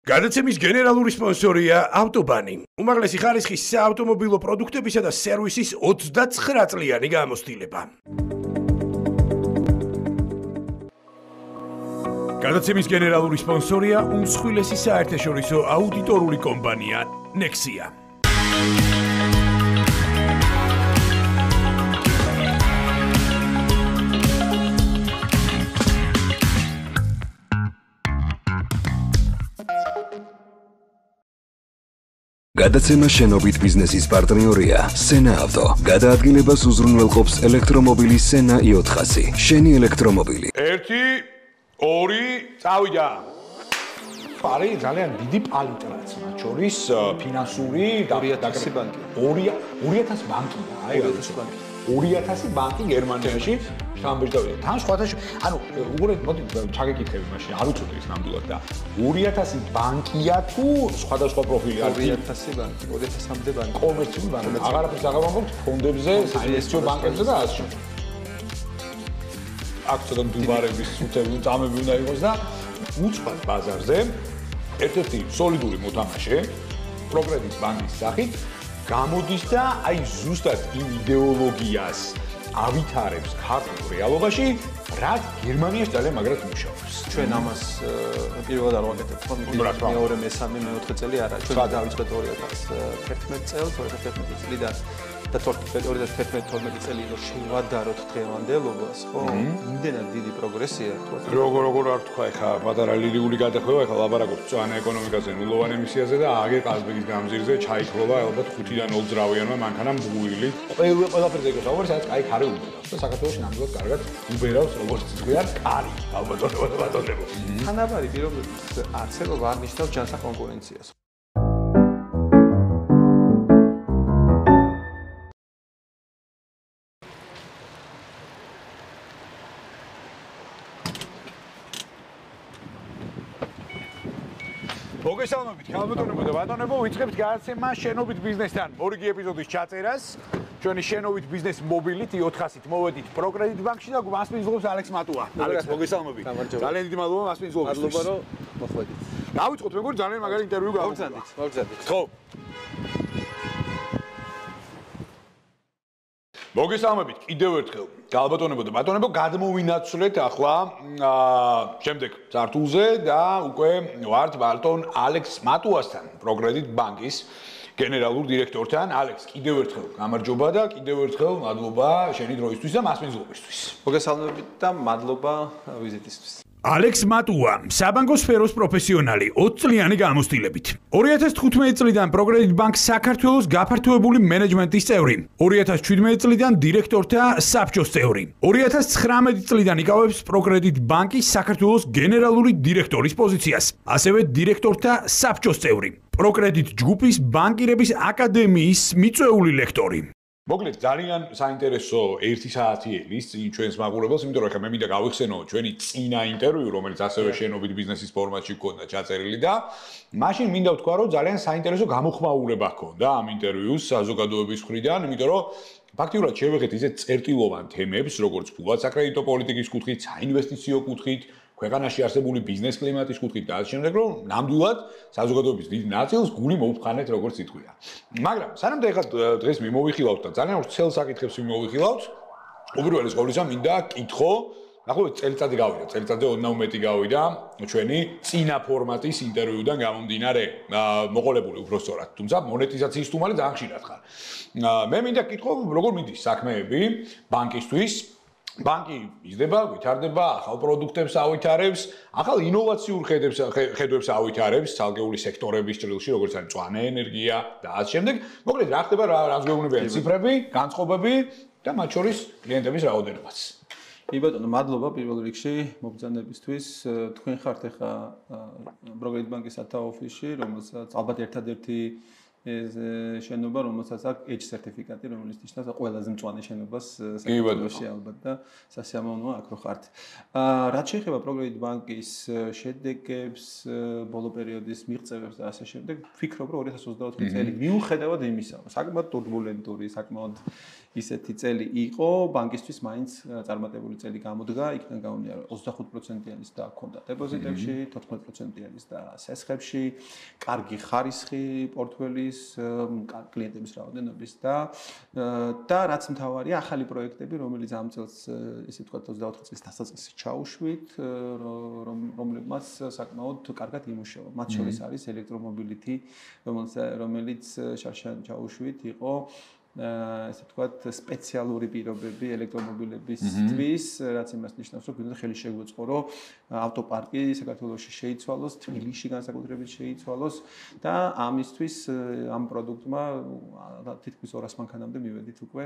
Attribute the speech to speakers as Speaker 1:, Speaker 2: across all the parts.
Speaker 1: გადაცემის გენერალური სპონსორია ავტობანი. უმაღლესი ხარისხის საავტომობილო პროდუქტებისა და სერვისის 29 წლიანი გამოცდილება. გადაცემის გენერალური სპონსორია უმსხვილესი საერთაშორისო აუდიტორული კომპანია Nexia.
Speaker 2: გადაცემა შენობით ბიზნესის პარტნიორია სენა ავტო. გადაადგილებას უზრუნველყოფს ელექტრომობილი სენა i400. შენი ელექტრომობილი.
Speaker 3: 1 2 წავიდა. პარი ძალიან დიდი პალიტრაც, მათ შორის ფინანსური და
Speaker 4: 2000 ბანკი.
Speaker 3: 2000 ბანკია, აი 2000 ბანკი გერმანიაში შტამბეჭდავია. თან სხვათა ანუ უყურეთ, მოდი ჩაგეკითხები მაშინ, არ უწოდე ის ნამდვილად და 2000 ბანკია თუ სხვადასხვა პროფილი არის?
Speaker 4: 2000 ბანკი, 2000-მდე ბანკი.
Speaker 3: კომერციული ბანკი. აღარაფერს აღავამბობთ ფონდებზე, საინვესტიციო ბანკებზე და ასე შემდეგ. აქცია დუბარების სუთები, წამები უნდა იყოს და უცხოეთ ბაზარზე ერთ-ერთი სოლიდური მოთამაშე პროგრედიტ ბანკის სახით გამოდის და აი ზუსტად იმ იდეოლოგიას ავითარებს ქართულ რეალობაში, რაც გერმანიაში ძალიან მაგრად მუშაობს.
Speaker 4: ჩვენ ამას პირველად არ ვაკეთებთ, ხო? მეორე, მესამე, მეოთხე წელი არა. ჩვენ დავიწყეთ 2011 წელს, 2011 წლიდან და 2011-12 წელი რომ შევადაროთ დღევანდელობას, ხო? იმდენად დიდი პროგრესია თქვა.
Speaker 3: როგორ არ თქვა, ეხა პატარა ლირიული გადახვევა, ეხა ლაბარაკობთ მწვანე ეკონომიკაზე, ნულოვან ემისიაზე და აგერ ყაზბეგის გამზირზე ჩაიქროლა ალბათ 5-დან 0 ძრავიანმა მანქანამ ბუილი. ყველაფერზე იყოს აღარ, სადაც კაი ქარი უბერავს და საქართველოში ნამდვილად კარგად უბერავს, როგორც თქვენ, კარი, ალბათონებო.
Speaker 4: თანაბარი პირობების არსებობა არ ნიშნავს ჯანსაღ კონკურენციას.
Speaker 3: მოგესალმებით, ქალბატონებო და ბატონებო, ვიწყებთ გადაცემა შენობით ბიზნესთან. მორიგი ეპიზოდის ჩაწერას. ჩვენი შენობით ბიზნეს მობილით i400-ით მოვედით პროგრედიტ ბანკში და მას მიძღობს ალექს მატუა. ალექს, მოგესალმებით. ძალიან დიდი მადლობა მას მიძღობს.
Speaker 4: მადლობა რომ მოხვედით.
Speaker 3: დავიწყოთ, მეგობრებო, ძალიან მაგარი ინტერვიუ
Speaker 4: გავგზავნით.
Speaker 3: ხო. მოგესალმებით კიდევ ერთხელ. ქალბატონებო და ბატონებო, გადმოვინაცვლეთ ახლა შემდეგ წართულზე და უკვე ვართ ბატონ ალექს მატუასთან, პროგრედიტ ბანკის გენერალურ დირექტორთან. ალექს, კიდევ ერთხელ გამარჯობა და კიდევ ერთხელ მადლობა შენი დროისთვის და მას მიზღობისთვის.
Speaker 4: მოგესალმებით და მადლობა ვიზიტისთვის.
Speaker 1: ალექს მატუა, საბანკო სფეროს პროფესიონალი, 20 წლიანი გამოცდილებით. 2015 წლიდან პროგრედიტ ბანკს საქართველოს გაფართოებული მენეჯმენტის წევრი. 2017 წლიდან დირექტორთა საბჭოს წევრი. 2019 წლიდან იკავებს პროგრედიტ ბანკის საქართველოს გენერალური დირექტორის პოზიციას, ასევე დირექტორთა საბჭოს წევრი. პროგრედიტ ჯგუფის ბანკირების აკადემიის მიწვეული ლექტორი.
Speaker 3: მოკლედ ძალიან საინტერესო 1 საათი ელის წინ ჩვენს მაყურებელს, იმიტომ რომ ახლა მე მინდა გავიხსენო ჩვენი წინა ინტერვიუ, რომელიც ასევე შენობით ბიზნესის ფორმატში გქონდა ჩაწერილი და მაშინ მინდა ვთქვა, რომ ძალიან საინტერესო გამოხმაურება ჰქონდა ამ ინტერვიუს საზოგადოების მხრიდან, იმიტომ რომ ფაქტიურად შევეხეთ ისეთ წერტილოვან თემებს, როგორც ფულად საკრედიტო პოლიტიკის კუთხით, საინვესტიციო კუთხით, ქვეყანაში არსებული ბიზნეს კლიმატის კუთხით და ამ შემდეგ რომ ნამდვილად საზოგადოების დიდ ნაწილს გული მოუფხანეთ როგორც ითქვია. მაგრამ სანამ ეხლა დღეს მიმოვიხილავთ და ძალიან ვრცელ საკითხებს მიმოვიხილავთ, უპირველეს ყოვლისა მინდა კითხო, ნახოთ წელიწადი გავიდა, წელიწადზე ოდნავ მეტი გავიდა ჩვენი წინა ფორმატის ინტერვიუდან გამომდინარე, მოყოლებული უბრალოდ, თუმცა მონეტიზაციის თუმარი ძალიან ხშირად ხარ. მე მინდა კითხო, როგორ მიდის საქმეები ბანკისთვის? ბანკი იზრდება, ვითარდება, ახალ პროდუქტებს ავითარებს, ახალ ინოვაციურ ხედვებს ავითარებს, ცალკეული სექტორების ჭრილში, როგორც არის მწვანე ენერგია და ასე შემდეგ. მოკლედ, რა ხდება, რას გვეუბნებიან ციფრები, განწყობები და მათ შორის კლიენტების რაოდენობაც.
Speaker 4: კი ბატონო, მადლობა პირველ რიგში მოგზაურობისთვის. თქვენ ხართ ახლა პროგრედიტ ბანკის სათავო ოფისში, რომელსაც ალბათ ერთადერთი ეს შენობა, რომელსაც აქვს H სერტიფიკატი, რომელიც ნიშნავს ყველაზე მწვანე შენობას საქართველოში ალბათ და სასიამოვნოა აქ რო ხართ. რაც შეეხება პროგრედიტ ბანკის შედეგებს, ბოლო პერიოდის მიღწევებს და ასე შემდეგ, ვფიქრობ, რომ 2024 წელი მიუხედავად იმისა, საკმაოდ ტურბულენტური, საკმაოდ ისეთი წელი იყო, ბანკისთვის მაინც წარმატებული წელი გამოდგა, იქიდან გამომდინარე 25%-იანის და ჰქონდა დეპოზიტებში, 14%-იანის და სესხებში, კარგი ხარისხი პორტფელის, კლიენტების რაოდენობის და რაც მთავარია, ახალი პროექტები, რომელიც ამ წელს ესე ვთქვათ 24 წლის დასაწყისში ჩაუშვით, რომლებმაც საკმაოდ კარგად იმუშავა. მათ შორის არის ელექტრომობილიტი, რომელიც ჩაუშვით იყო ესე ვთქვათ სპეციალური პირობები ელექტრომობილებისთვის, რაც იმას ნიშნავს, რომ გვინდა ხელი შეგვეწყო, რომ ავტოპარკი საქართველოში შეიცვალოს, თბილისში განსაკუთრებით შეიცვალოს და ამისთვის ამ პროდუქტმა თითქმის 200 მანქანამდე მივედით უკვე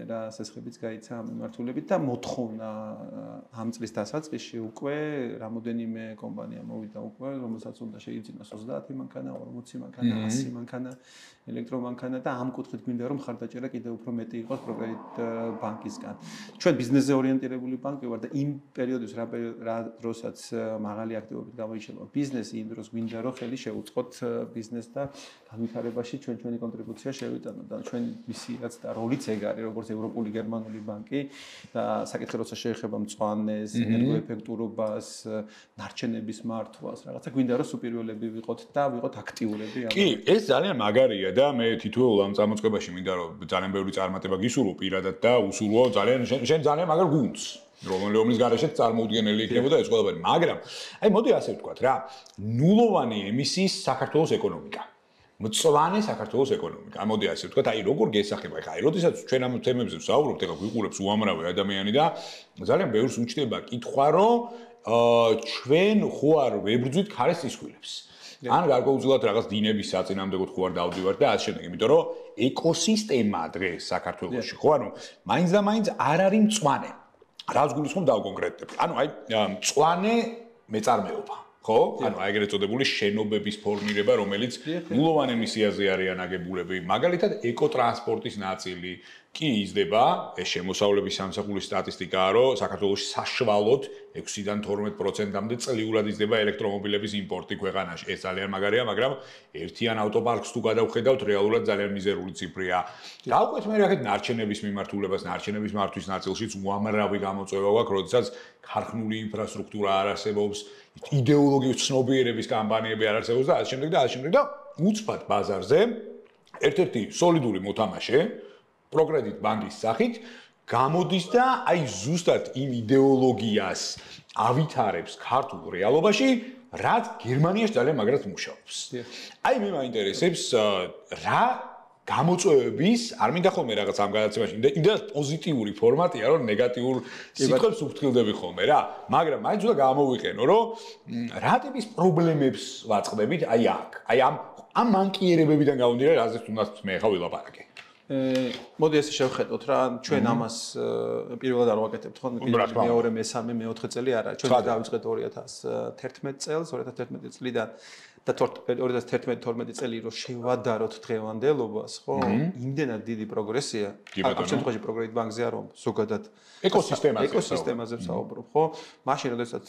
Speaker 4: რა სესხებიც გაიცა ამ მიმართულებით და მოთხოვნა ამ წლის დასაწყისში უკვე რამოდენიმე კომპანია მოვიდა უკვე, რომელსაც უნდა შეიძინოს 30 მანქანა, 40 მანქანა, 100 მანქანა ელექტრომანქანა და ამ კუთხით გვინდა რომ ხარდაჭერა კიდევ უფრო მეტი იყოს პროგრედიტ ბანკისგან. ჩვენ ბიზნესზე ორიენტირებული ბანკი ვარ და იმ პერიოდის რა დროსაც მაღალი აქტივობით გამოიშალა ბიზნესი, იმ დროს გვინდა რომ ხელი შეუწყოთ ბიზნესს და განვითარებაში ჩვენი კონტრიბუცია შევიტანოთ და ჩვენი მისიაც და როლიც ეგ არის როგორც ევროპული გერმანული ბანკი და საკითხი როცა შეეხება მწვანეს, ენერგოეფექტურობას, ნარჩენების მართვას, რაღაცა გვინდა რომ სუპირიორები ვიყოთ და ვიყოთ აქტიურები.
Speaker 3: კი, ეს ძალიან მაგარია და მე თითოეულ ამ წამოწყებაში მინდა რომ ძალიან ბევრი წარმატება გისურვო პირადად და უსურვო შენ ძალიან მაგარ გუნდს რომლის გარეშეც წარმოუდგენელი იქნებოდა ეს ყველაფერი, მაგრამ აი მოდი ასე ვთქვათ რა, ნულოვანი ემისიის საქართველოს ეკონომიკა. მწვანე საქართველოს ეკონომიკა. მოდი ასე ვთქვათ, აი როგორ გესახება ხა, აი როდესაც ჩვენ ამ თემებზე ვსაუბრობთ, ეხლა გვიყურებს უამრავი ადამიანი და ძალიან ბევრს უჩნდება კითხვა, რომ ჩვენ ხო არ ვებრძვით ქარეს წისქვილებს. ან გარკვეულწილად რაღაც დინების საწინააღმდეგოდ ხო არ დავდივართ და ასე შემდეგ, იმიტომ რომ ეკოსისტემა დღეს საქართველოში ხო ანუ მაინც და მაინც არ არის მწვანე. რაც გულისხმობ დავკონკრეტებ. ანუ აი მწვანე მეწარმეობა, ხო? ანუ აი ეგრეთ წოდებული შენობების ფორმირება, რომელიც ნულოვან ემისიაზე არიან აგებულები, მაგალითად ეკოტრანსპორტის ნაწილი კი იზრდება, ეს შემოსავლების სამსახურის სტატისტიკაა, რომ საქართველოში საშუალოდ 6-დან 12%-მდე წლიურად იზრდება ელექტრომობილების იმპორტი ქვეყანაში. ეს ძალიან მაგარია, მაგრამ ერთიან ავტოპარკს თუ გადავხედავთ, რეალურად ძალიან მიზერული ციფრია. დავყვეთ მე რაკეთ ნარჩენების მიმართულებას, ნარჩენების მართვის ნაწილშიც უამრავი გამოწვევა გვაქვს, როდესაც ქარხნული ინფრასტრუქტურა არ არსებობს, იდეოლოგიური ცნობიერების კამპანიები არ არსებობს და ასე შემდეგ და ასე შემდეგ და უცბად ბაზარზე ერთ-ერთი სოლიდური მოთამაშე პროგრედიტ ბანკის სახით გამოდის და აი ზუსტად იმ იდეოლოგიას ავითარებს ქართულ რეალობაში, რაც გერმანიაში ძალიან მაგრად მუშაობს. აი მე მაინტერესებს რა გამოწვევების, არ მინდა ხოლმე რაღაც ამ გადაცემაში, იმდენად პოზიტიური ფორმატია, რომ ნეგატიურ სიტყვებს უფრთხილდები ხოლმე რა, მაგრამ მაინც უნდა გამოვიყენო, რომ რა ტიპის პრობლემებს ვაწყდებით აი აქ, აი ამ მანკიერებებიდან გამომდინარე, რაზეც თუნდაც მე ხა ვილაპარაკე.
Speaker 4: მოდი ესე შევხედოთ რა, ჩვენ ამას პირველად არ ვაკეთებთ ხო, მეორე, მესამე, მეოთხე წელი არა, ჩვენ დავიწყეთ 2011 წელს, 2011 წლიდან და 2011-12 წელი რო შევადაროთ დღევანდელობას, ხო? იმდენად დიდი პროგრესია. ამ შემთხვევაში პროგრედიტ ბანკზე არ ვარ, ზოგადად ეკოსისტემაზე ვსაუბრობ, ხო? მაშინ როდესაც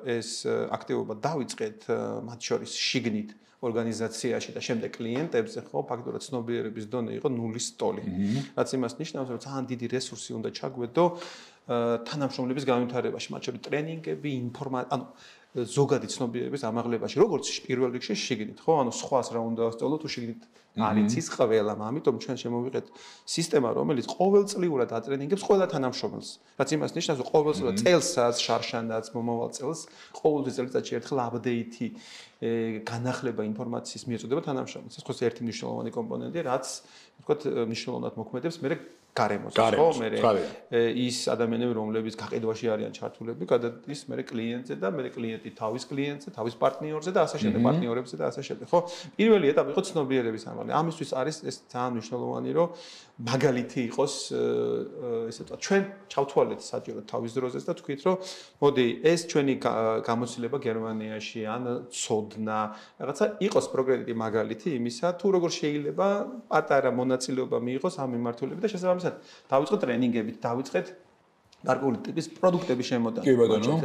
Speaker 4: ეს აქტივობა დავიწყეთ, მათ შორის შიგნით ორგანიზაციაში და შემდეგ კლიენტებზე, ხო, ფაქტურად ცნობიერების დონე იყო ნულის ტოლი. რაც იმას ნიშნავს, რომ ძალიან დიდი რესურსი უნდა ჩაგვედო თანამშრომლების განვითარებაში, მათ შორის ტრენინგები, ანუ ზოგადი ცნობიერების ამაღლებაში, როგორც პირველ რიგში შიგნით, ხო? ანუ სხვას რა უნდა ასწავლო თუ შიგნით არის ის ყველამ, ამიტომ ჩვენ შემოვიღეთ სისტემა, რომელიც ყოველწლიურად ატრენინგებს ყველა თანამშრომელს. რაც იმას ნიშნავს, რომ ყოველწლიურად წელსაც, შარშანაც, მომავალ წელს, ყოველთვის წელიწადში ერთხელ აპდეითი განახლება ინფორმაციის მიეწოდება თანამშრომელს. ეს ხო ერთი მნიშვნელოვანი კომპონენტია, რაც ვთქვათ, მნიშვნელოვნად მოქმედებს მე გარემოს, ხო? მე ის ადამიანები, რომლებიც გაყიდვაში არიან ჩართულები, გადადის მე კლიენტზე და მე კლიენტი თავის კლიენტზე, თავის პარტნიორზე და ასე შემდეგ, პარტნიორებზე და ასე შემდეგ, ხო? პირველი ეტაპი იყო ცნობიერების ამაღლება. ამისთვის არის ეს ძალიან მნიშვნელოვანი, რომ მაგალითი იყოს, ესე ვთქვათ, ჩვენ ჩავთვალეთ საჭიროდ თავის დროზეს და თქვით, რომ მოდი, ეს ჩვენი გამოცდილება გერმანიაში ან ცოდნა, რაღაცა იყოს პროგრედიტი მაგალითი იმისა, თუ როგორ შეიძლება პატარა მონაწილეობა მიიღოს ამ მიმართულებით და შესაბამისად დავიწყოთ ტრენინგებით, დავიწყეთ გარკვეული ტიპის პროდუქტების შემოტანა,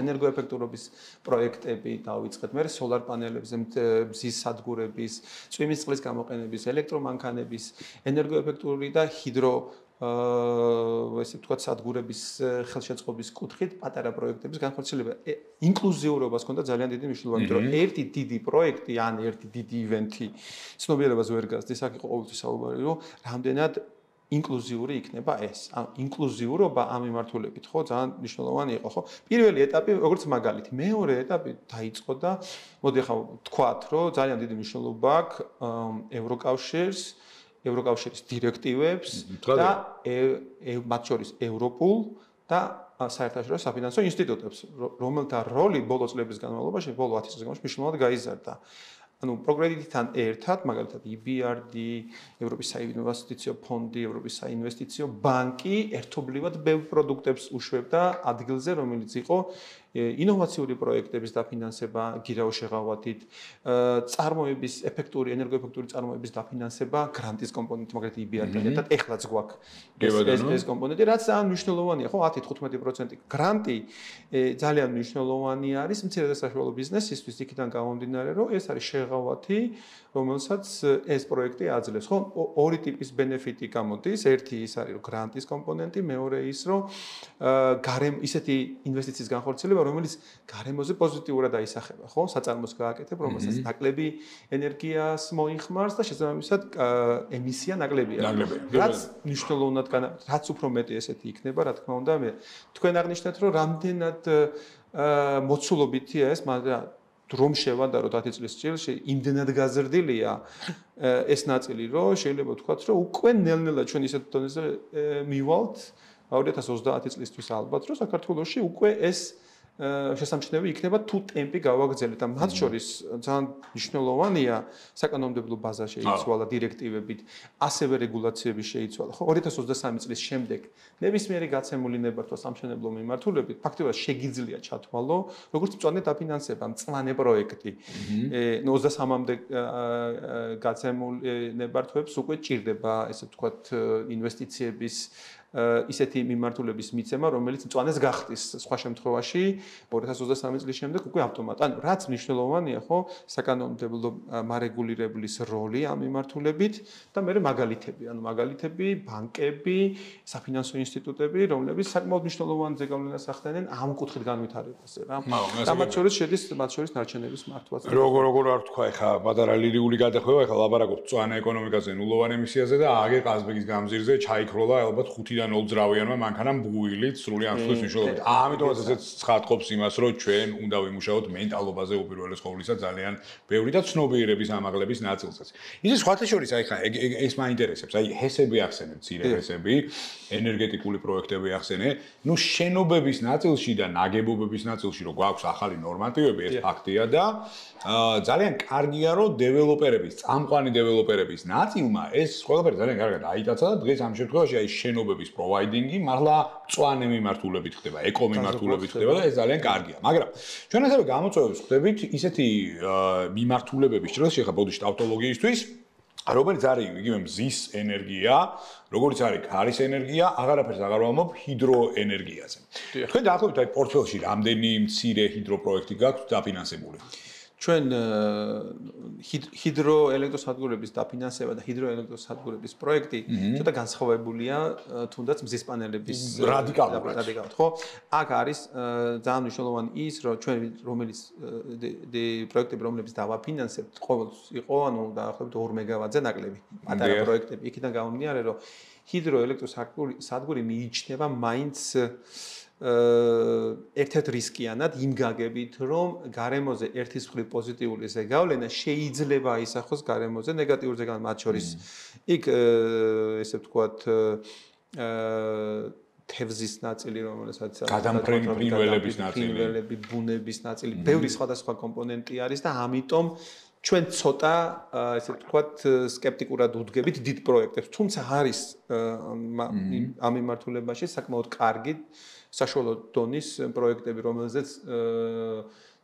Speaker 4: ენერგოეფექტურობის პროექტები დავიწყეთ, მე სოლარ პანელებზე, მზის სადგურების, წვიმის წყლის გამოყენების, ელექტრომანქანების, ენერგოეფექტური და ჰიდრო ესე ვთქვათ სადგურების ხელშეწყობის კუთხით პატარა პროექტების განხორციელება. ინკლუზიურობას ჰქონდა ძალიან დიდი მნიშვნელობა, იმიტომ რომ ერთი დიდი პროექტი ან ერთი დიდი ივენთი ცნობიერებას ვერ გასდის, აქ იყო ყოველთვის საუბარი, რომ რამდენად ინკლუზიური იქნება ეს. ანუ ინკლუზიურობა ამ მიმართულებით, ხო, ძალიან მნიშვნელოვანი იყო, ხო? პირველი ეტაპი, როგორც მაგალითი, მეორე ეტაპი დაიწყო და მოდი ახლა ვთქვათ, რომ ძალიან დიდი მნიშვნელობა აქვს ევროკავშირის დირექტივებს და მათ შორის ევროპულ და საერთაშორისო საფინანსო ინსტიტუტებს, რომელთა როლი ბოლო წლების განმავლობაში, ბოლო 10 წლის განმავლობაში მნიშვნელოვნად გაიზარდა. ანუ პროგრედიტთან ერთად, მაგალითად EBRD, ევროპის საინვესტიციო ფონდი, ევროპის საინვესტიციო ბანკი ერთობლივად ბევრ პროდუქტებს უშვებდა ადგილზე, რომელიც იყო ინოვაციური პროექტების დაფინანსება გირაო შეღავათით, წარმოების ეფექტური, ენერგოეფექტური წარმოების დაფინანსება გრანტის კომპონენტი, მაგალითად EBRD-თან ერთად ეხლაც გვაქვს ეს კომპონენტი, რაც ძალიან მნიშვნელოვანია, ხო, 10-15% გრანტი ძალიან მნიშვნელოვანი არის მცირე და საშუალო ბიზნესისთვის, იქიდან გამომდინარე, რომ ეს არის შეღავათი, რომელსაც ეს პროექტი აძლევს, ხო? ორი ტიპის ბენეფიტი გამოდის, ერთი ის არის, რომ გრანტის კომპონენტი, მეორე ის, რომ ისეთი ინვესტიციის განხორციელება, რომელიც გარემოზე პოზიტიურად აისახება, ხო? საწარმოს გააკეთებ, რომელსაც ნაკლები ენერგიას მოიხმარს და შესაბამისად ემისია ნაკლებია. რაც მნიშვნელოვნად რაც უფრო მეტი ესეთი იქნება, რა თქმა უნდა, თქვენ აღნიშნეთ, რომ რამდენად მოცულობითია ეს, მაგრამ რომ შევადაროთ 10 წლის წილში, იმდენად გაზრდილია ეს ნაწილი, რომ შეიძლება ვთქვათ, რომ უკვე ნელ-ნელა ჩვენ ისეთ დონეზე მივალთ 2030 წლისთვის ალბათ, რომ საქართველოში უკვე ეს შესამჩნევი იქნება თუ ტემპი გავაგრძელებთ. და მათ შორის ძალიან მნიშვნელოვანია საკანონმდებლო ბაზა შეიცვალა დირექტივებით, ასევე რეგულაციები შეიცვალა. ხო, 2023 წლის შემდეგ ნებისმიერი გაცემული ნებართვა სამშენებლო მიმართულებით ფაქტობრივად შეგიძლია ჩათვალო, როგორც მწვანე დაფინანსება, მწვანე პროექტი. 23-მდე გაცემული ნებართვებს უკვე ჭირდება, ესე ვთქვათ, ინვესტიციების ისეთი მიმართულების მიცემა, რომელიც მწვანეს გახდის სხვა შემთხვევაში 2023 წლის შემდეგ უკვე ავტომატ. ანუ რაც მნიშვნელოვანია, ხო, საკანონმდებლო მარეგულირებლის როლი ამ მიმართულებით და მე მაგალითები, ანუ მაგალითები, ბანკები, საფინანსო ინსტიტუტები, რომლებიც საკმაოდ მნიშვნელოვან ზეგავლენას ახდენენ ამ კუთხით განვითარებაზე, რა. და მათ შორის შედის მათ შორის ნარჩენების მართვაც.
Speaker 3: როგორ არ თქვა, ეხა პატარა ლირიული გადახვევა, ეხა ლაბარაკობთ მწვანე ეკონომიკაზე, ნულოვან ემისიაზე და აგერ ყაზბეგის გამზირზე ჩაიქროლა ალბათ 5-დან 0 ძრავიანმა მანქანამ ბუილით სრული ამსხლის მნიშვნელობით. ამიტომაც ესეც ცხადყოფს იმას, რომ ჩვენ უნდა ვიმუშაოთ მენტალობაზე უპირველეს ყოვლისა ძალიან ბევრი და ცნობიერების ამაღლების ნაწილსაც. ისე სხვათა შორის, აი ხა ეს მაინტერესებს, აი ჰესები ახსენებ, მცირე ჰესები, ენერგეტიკული პროექტები ახსენე, ნუ შენობების ნაწილში და ნაგებობების ნაწილში რო გვაქვს ახალი ნორმატივები, ეს ფაქტია და ძალიან კარგია, რომ დეველოპერების, წამყვანი დეველოპერების ნაწილმა ეს ყველაფერი ძალიან კარგად აიტაცა და დღეს ამ შემთხვევაში აი შენობების პროვაიდინგი მართლა მწვანე მიმართულებით ხდება, ეკო მიმართულებით ხდება და ეს ძალიან კარგია. მაგრამ ჩვენ ასევე გამოწვევებს ხდებით ისეთი მიმართულებების ჭრილში, ხა ბოდიში ტავტოლოგიისთვის, რომელიც არის იგივე მზის ენერგია, როგორც არის ქარის ენერგია, აღარაფერს აღარ ვამბობ ჰიდროენერგიაზე. თქვენ დაახლოებით აი პორტფელში რამდენი მცირე ჰიდროპროექტი გაქვთ დაფინანსებული?
Speaker 4: ჩვენ ჰიდროელექტროსადგურების დაფინანსება და ჰიდროელექტროსადგურების პროექტი ცოტა განსხვავებულია თუნდაც მზის პანელების რადიკალურად, ხო? აქ არის ძალიან მნიშვნელოვანი ის, რომ ჩვენ რომელიც პროექტები რომლებიც დავაფინანსებთ, ყოველთვის იყო, ანუ დაახლოებით 2 მეგავატზე ნაკლები. პატარა პროექტები. იქიდან გამომდინარე, რომ ჰიდროელექტროსადგური მიიჩნევა მაინც ერთ-ერთ რისკიანად იმ გაგებით, რომ გარემოზე ერთის მხრივ პოზიტიური ზეგავლენა შეიძლება აისახოს გარემოზე ნეგატიურ ზეგავლენას, მათ შორის იქ ესე ვთქვათ თევზის ნაწილი, რომელსაც
Speaker 3: გადამფრენველების ნაწილი,
Speaker 4: ფრინველები, ბუნების ნაწილი, ბევრი სხვადასხვა კომპონენტი არის და ამიტომ ჩვენ ცოტა ესე ვთქვათ სკეპტიკურად ვუდგებით დიდ პროექტებს, თუმცა არის ამ მიმართულებაში საკმაოდ კარგი საშუალო დონის პროექტები, რომელზეც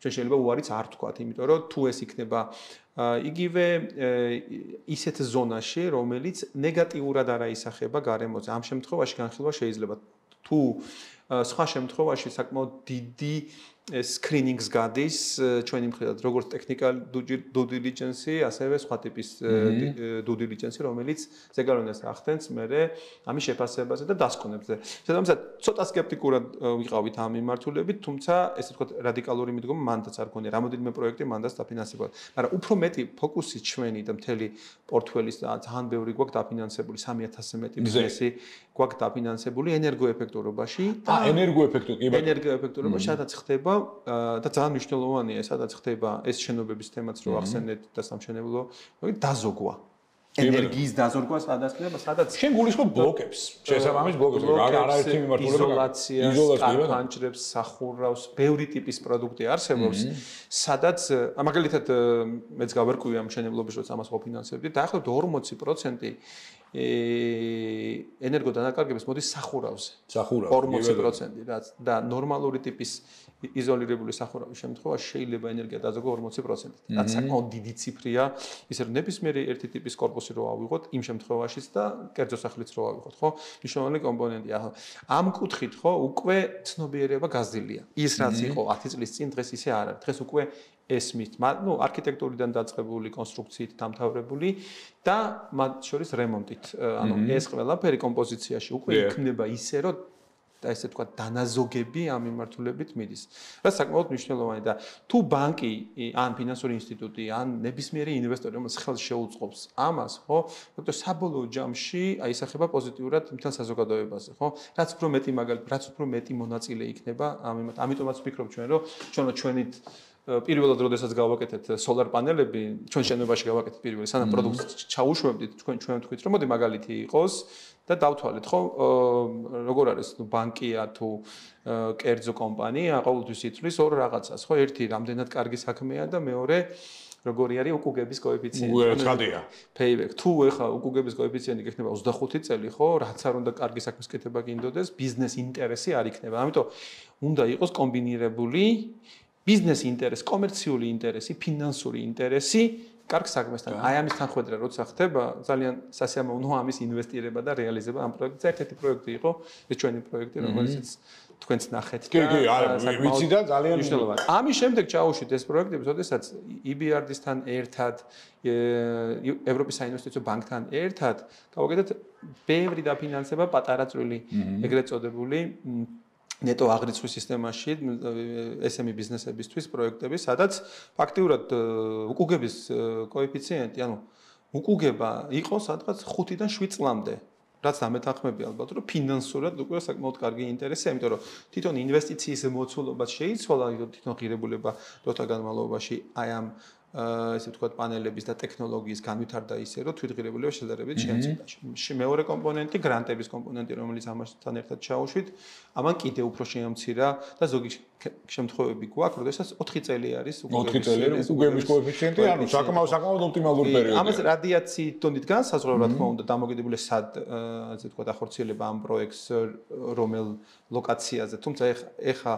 Speaker 4: ჩვენ შეიძლება უარიც არ ვთქვათ, იმიტომ რომ თუ ეს იქნება იგივე ისეთ ზონაში, რომელიც ნეგატიურად არ აისახება გარემოზე. ამ შემთხვევაში განხილვა შეიძლება თუ სხვა შემთხვევაში საკმაოდ დიდი screenings გადის ჩვენი მხრიდან როგორც technical due diligence, ასევე სხვა ტიპის due diligence, რომელიც ზეგარონეს ახდენს მერე ამის შეფასებაზე და დასკვნებზე. შესაბამისად, ცოტა სკეპტიკურად ვიყავით ამ მიმართულებით, თუმცა ესე ვთქვათ რადიკალური მიდგომა მანდაც არ გქონია. რამოდენიმე პროექტი მანდაც დაფინანსებოდა. მაგრამ უფრო მეტი ფოკუსი ჩვენი და მთელი პორტფელის ძალიან ბევრი გვაქვს დაფინანსებული 3000-ზე მეტი ბიზნესი გვაქვს დაფინანსებული ენერგოეფექტურობაში და ენერგოეფექტურობაში სადაც ხდება და ძალიან მნიშვნელოვანია სადაც ხდება ეს შენობების თემაც რო ახსენეთ და სამშენებლო დაზოგვა ენერგიის დაზოგვა სადაც ხდება სადაც
Speaker 3: შენ გულისხმობ ბლოკებს შესაბამის ბლოკებს არაერთი მიმართულება
Speaker 4: იზოლაციას პანჭრებს სახურავს ბევრი ტიპის პროდუქტი არსებობს სადაც მაგალითად მეც გავერკვევი ამ მშენებლობის როცა ამას ვაფინანსებდი დაახლოებით 40% ენერგოდანაკარგების მოდის სახურავზე 40% რაც და ნორმალური ტიპის იზოლირებული სახურავის შემთხვევაში შეიძლება ენერგია დაძოგო 40%. რაც საკმაოდ დიდი ციფრია, ისე რომ ნებისმიერი ერთი ტიპის корпуსი რო ავიღოთ, იმ შემთხვევაშიც და კერძო სახლიც რო ავიღოთ, ხო? მნიშვნელოვანი კომპონენტია. ამ კუთხით, ხო, უკვე ცნობიერება გაზრდილია. ის რაც იყო 10 წლის წინ, დღეს ისე არ არის. დღეს უკვე ესმით, ну, არქიტექტურიდან დაწყებული კონსტრუქციით დამთავრებული და მათ შორის რემონტით. ანუ ეს ყველაფერი კომპოზიციაში უკვე იქნება ისე, რომ და ესე თქვა დანაზოგები ამ მიმართულებით მიდის. რაც საკმაოდ მნიშვნელოვანია და თუ ბანკი ან ფინანსური ინსტიტუტი ან ნებისმიერი ინვესტორი რომელიც ხელს შეუწყობს ამას, ხო, თუმცა საბოლოო ჯამში აისახება პოზიტიურად მთელ საზოგადოებაზე, ხო? რაც უფრო მეტი რაც უფრო მეტი მონაწილე იქნება ამიტომაც ვფიქრობ ჩვენ რომ ჩვენით პირველად როდესაც გავაკეთეთ სოლარ პანელები, ჩვენ შენობაში გავაკეთეთ პირველი, სანამ პროდუქტს ჩაუშვებდით, ჩვენ თქვით რომ მოდი მაგალითი იყოს და დავთვალეთ, ხო, როგორ არის, ნუ ბანკია თუ კერძო კომპანია, ყოველთვის ითვლის ორ რაღაცას, ხო, ერთი რამდენად კარგი საქმეა და მეორე როგორი არის უკუგების კოეფიციენტი. Payback. თუ ეხა უკუგების კოეფიციენტი იქნება 25 წელი, ხო, რაც არ უნდა კარგი საქმის კეთება გინდოდეს, ბიზნეს ინტერესი არ იქნება. ამიტომ უნდა იყოს კომბინირებული ბიზნეს ინტერესი, კომერციული ინტერესი, ფინანსური ინტერესი კარგ საქმესთან. აი ამის თანხმედრა როცა ხდება, ძალიან სასიამოვნოა ამის ინვესტირება და რეალიზება ამ პროექტზე. ერთ-ერთი პროექტი იყო ეს ჩვენი პროექტი, რომელსაც თქვენც ნახეთ და
Speaker 3: ვიცი და ძალიან
Speaker 4: მნიშვნელოვანი. ამის შემდეგ ჩაუშვით ეს პროექტები, როდესაც EBRD-სთან ერთად, ევროპის საინვესტიციო ბანკთან ერთად გავაკეთეთ ბევრი დაფინანსება პატარა წვრილი, ეგრეთ წოდებული ნეტო აღრიცხვის სისტემაში SME ბიზნესებისთვის პროექტები, სადაც ფაქტიურად უკუგების კოეფიციენტი, ანუ უკუგება იყო სადღაც 5-დან 7 წლამდე. რაც დამეთანხმები ალბათ, რომ ფინანსურად უკვე საკმაოდ კარგი ინტერესია, იმიტომ რომ თვითონ ინვესტიციის მოცულობა შეიცვალა, თვითონ ღირებულება დროთა განმავლობაში აი ამ ესე ვთქვათ პანელების და ტექნოლოგიის განვითარდა ისე, რომ თვითღირებულება შედარებით შემცირდა. მეორე კომპონენტი, გრანტების კომპონენტი, რომელიც ამასთან ერთად ჩაუშვით, ამან კიდევ უფრო შეამცირა და ზოგი შემთხვევები გვაქვს, როდესაც 4 წელი არის
Speaker 3: უკუგების კოეფიციენტი, ანუ საკმაოდ ოპტიმალური პერიოდია.
Speaker 4: ამას რადიაციით დონით განსაზღვრა, რა თქმა უნდა, დამოკიდებული სად ასე ვთქვათ ახორციელება ამ პროექტს რომელ ლოკაციაზე, თუმცა ეხა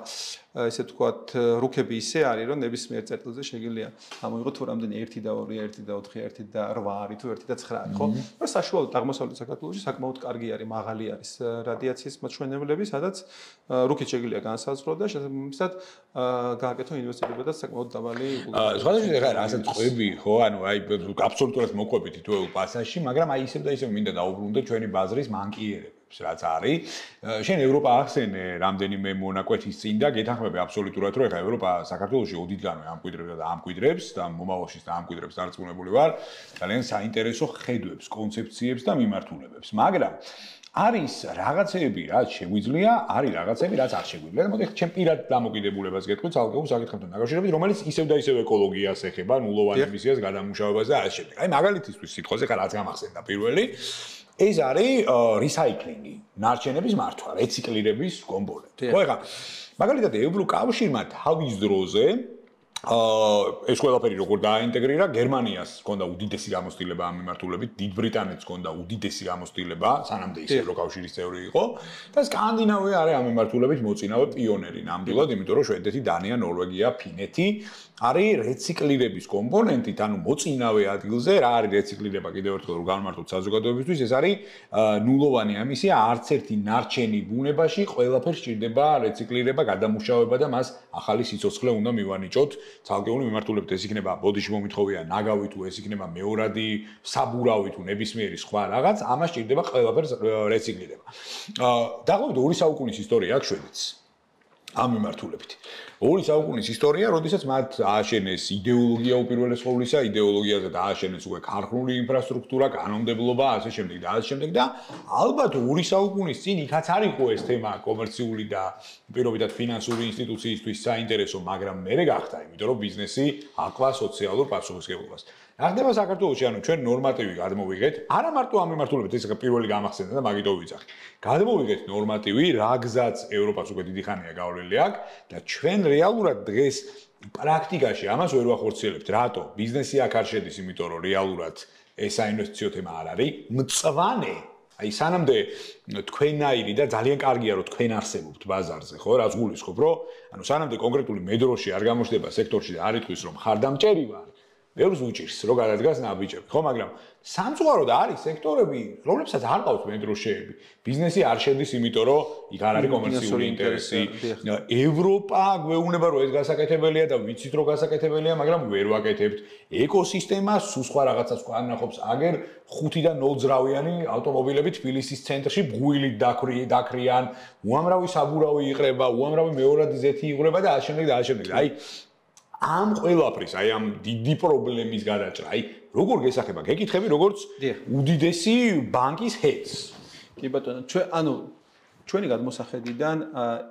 Speaker 4: ესე ვთქვათ რუქები ისე არის, რომ ნებისმიერ წერტილზე შეგიძლია ამოიღო თუ რამდენი 1 და 2, 1 და 4, 1 და 8 არის თუ 1 და 9 არის, ხო? და საშუალოდ აღმოსავლეთ საქართველოში საკმაოდ კარგი არის, მაღალი არის რადიაციის მაჩვენებლები, სადაც რუქით შეგიძლია განსაზღვრო და შესაბამისად გააკეთო ინვესტირება და საკმაოდ დაბალი
Speaker 3: სხვადასხვა ეხლა რასაც ყვები, ხო? ანუ აი აბსოლუტურად მოყვებით თითოეულ პასაჟში, მაგრამ აი ისევ და ისევ მინდა დაუბრუნდე ჩვენი ბაზრის მანკიერებს. რაც არის. შენ ევროპა ახსენე რამდენიმე მონაკვეთის წინ და გეთანხმები აბსოლუტურად რომ ეხლა ევროპა საქართველოში ოდითგანვე ამკვიდრებდა და ამკვიდრებს და მომავალშიც და ამკვიდრებს დარწმუნებული ვარ ძალიან საინტერესო ხედვებს, კონცეფციებს და მიმართულებებს. მაგრამ არის რაღაცეები, რაც შეგვიძლია, არის რაღაცეები, რაც არ შეგვიძლია. მოდი ჩემ პირად დამოკიდებულებას გეტყვით, ალკოჰოლს საკითხებთან დაკავშირებით, რომელიც ისევ და ისევ ეკოლოგიას ეხება, ნულოვან ემისიას გადამუშავებას და ასე შემდეგ. აი მაგალითისთვის სიტყვაზე ხა რაც გამახსენდა პირველი ეს არის რისაიკლინგი, ნარჩენების მართვა, რეციკლირების კომპონენტი. ხო, ეხლა მაგალითად ევროკავშირმა თავის დროზე ეს ყველაფერი როგორ დააინტეგრირა, გერმანიას ჰქონდა უდიდესი გამოცდილება ამ მიმართულებით, დიდ ბრიტანეთს ჰქონდა უდიდესი გამოცდილება, სანამდე ის ევროკავშირის წევრი იყო და სკანდინავია არის ამ მიმართულებით მოწინავე პიონერი ნამდვილად, იმიტომ რომ შვედეთი, დანია, ნორვეგია, ფინეთი არის რეციკლირების კომპონენტით, ანუ მოწინავე ადგილზე რა არის რეციკლირება კიდევ ერთხელ რომ განმარტოთ საზოგადოებისთვის, ეს არის ნულოვანი ამისია, არც ერთი ნარჩენი ბუნებაში ყველაფერს სჭირდება რეციკლირება, გადამუშავება და მას ახალი სიცოცხლე უნდა მივანიჭოთ. ცალკეული მიმართულებით ეს იქნება ბოდიში მომითხოვია ნაგავი თუ ეს იქნება მეორადი საბურავი თუ ნებისმიერი სხვა რაღაც, ამას სჭირდება ყველაფერს რეციკლირება. დაახლოებით 2 საუკუნის ისტორია აქვს შვედეთს. ამ მიმართულებით. 2 საუკუნის ისტორია, როდესაც მათ ააშენეს იდეოლოგია უპირველეს ყოვლისა, იდეოლოგიაზე დააშენეს უკვე ქარხნული ინფრასტრუქტურა, კანონმდებლობა, ასე შემდეგ და ასე შემდეგ და ალბათ 2 საუკუნის წინ იქაც არ იყო ეს თემა კომერციული და პირობითად ფინანსური ინსტიტუციისთვის საინტერესო, მაგრამ მერე გახდა, იმიტომ რომ ბიზნესი აკლა სოციალურ პასუხისმგებლობას. რა ხდება საქართველოში, ანუ ჩვენ ნორმატივი გადმოვიღეთ, არა მარტო ამ მიმართულებით, ეს პირველი გამახსენდა და მაგით ვიძახი. გადმოვიღეთ ნორმატივი, რა გზაც ევროპას უკვე დიდი ხანია გავლილი აქვს და ჩვენ რეალურად დღეს პრაქტიკაში ამას ვერ ვახორციელებთ. რატო? ბიზნესი აქ არ შედის, იმიტომ რომ რეალურად ეს საინვესტიციო თემა არ არის. მწვანე აი სანამდე თქვენაირი და ძალიან კარგია რომ თქვენ არსებობთ ბაზარზე, ხო? რაც გულისხმობ, რომ ანუ სანამდე კონკრეტული მედროში არ გამოჩნდება სექტორში და არ იტყვის რომ ხარდამჭერი ვარ. ბევრს უჭირს რომ გადადგას ნაბიჯები, ხო, მაგრამ სამწუხაროდ არის სექტორები, რომლებსაც არ ყავს მედროშეები. ბიზნესი არ შედის, იმიტომ რომ იქ არ არის კომერციული ინტერესი. ევროპა გვეუბნება რომ ეს გასაკეთებელია და ვიცით რომ გასაკეთებელია, მაგრამ ვერ ვაკეთებთ. ეკოსისტემა სულ სხვა რაღაცას გვანახობს. აგერ 5 და 0 ძრავიანი ავტომობილები თბილისის ცენტრში ბღვილით დაქრიან, უამრავი საბურავი იყრება, უამრავი მეორადი ზეთი იყრება და ასე შემდეგ და ასე შემდეგ. აი ამ ყველაფრის, აი ამ დიდი პრობლემის გადაჭრა, აი როგორ გესახება, გეკითხები როგორც უდიდესი ბანკის ჰედს.
Speaker 4: კი ბატონო, ჩვენი გადმოსახედიდან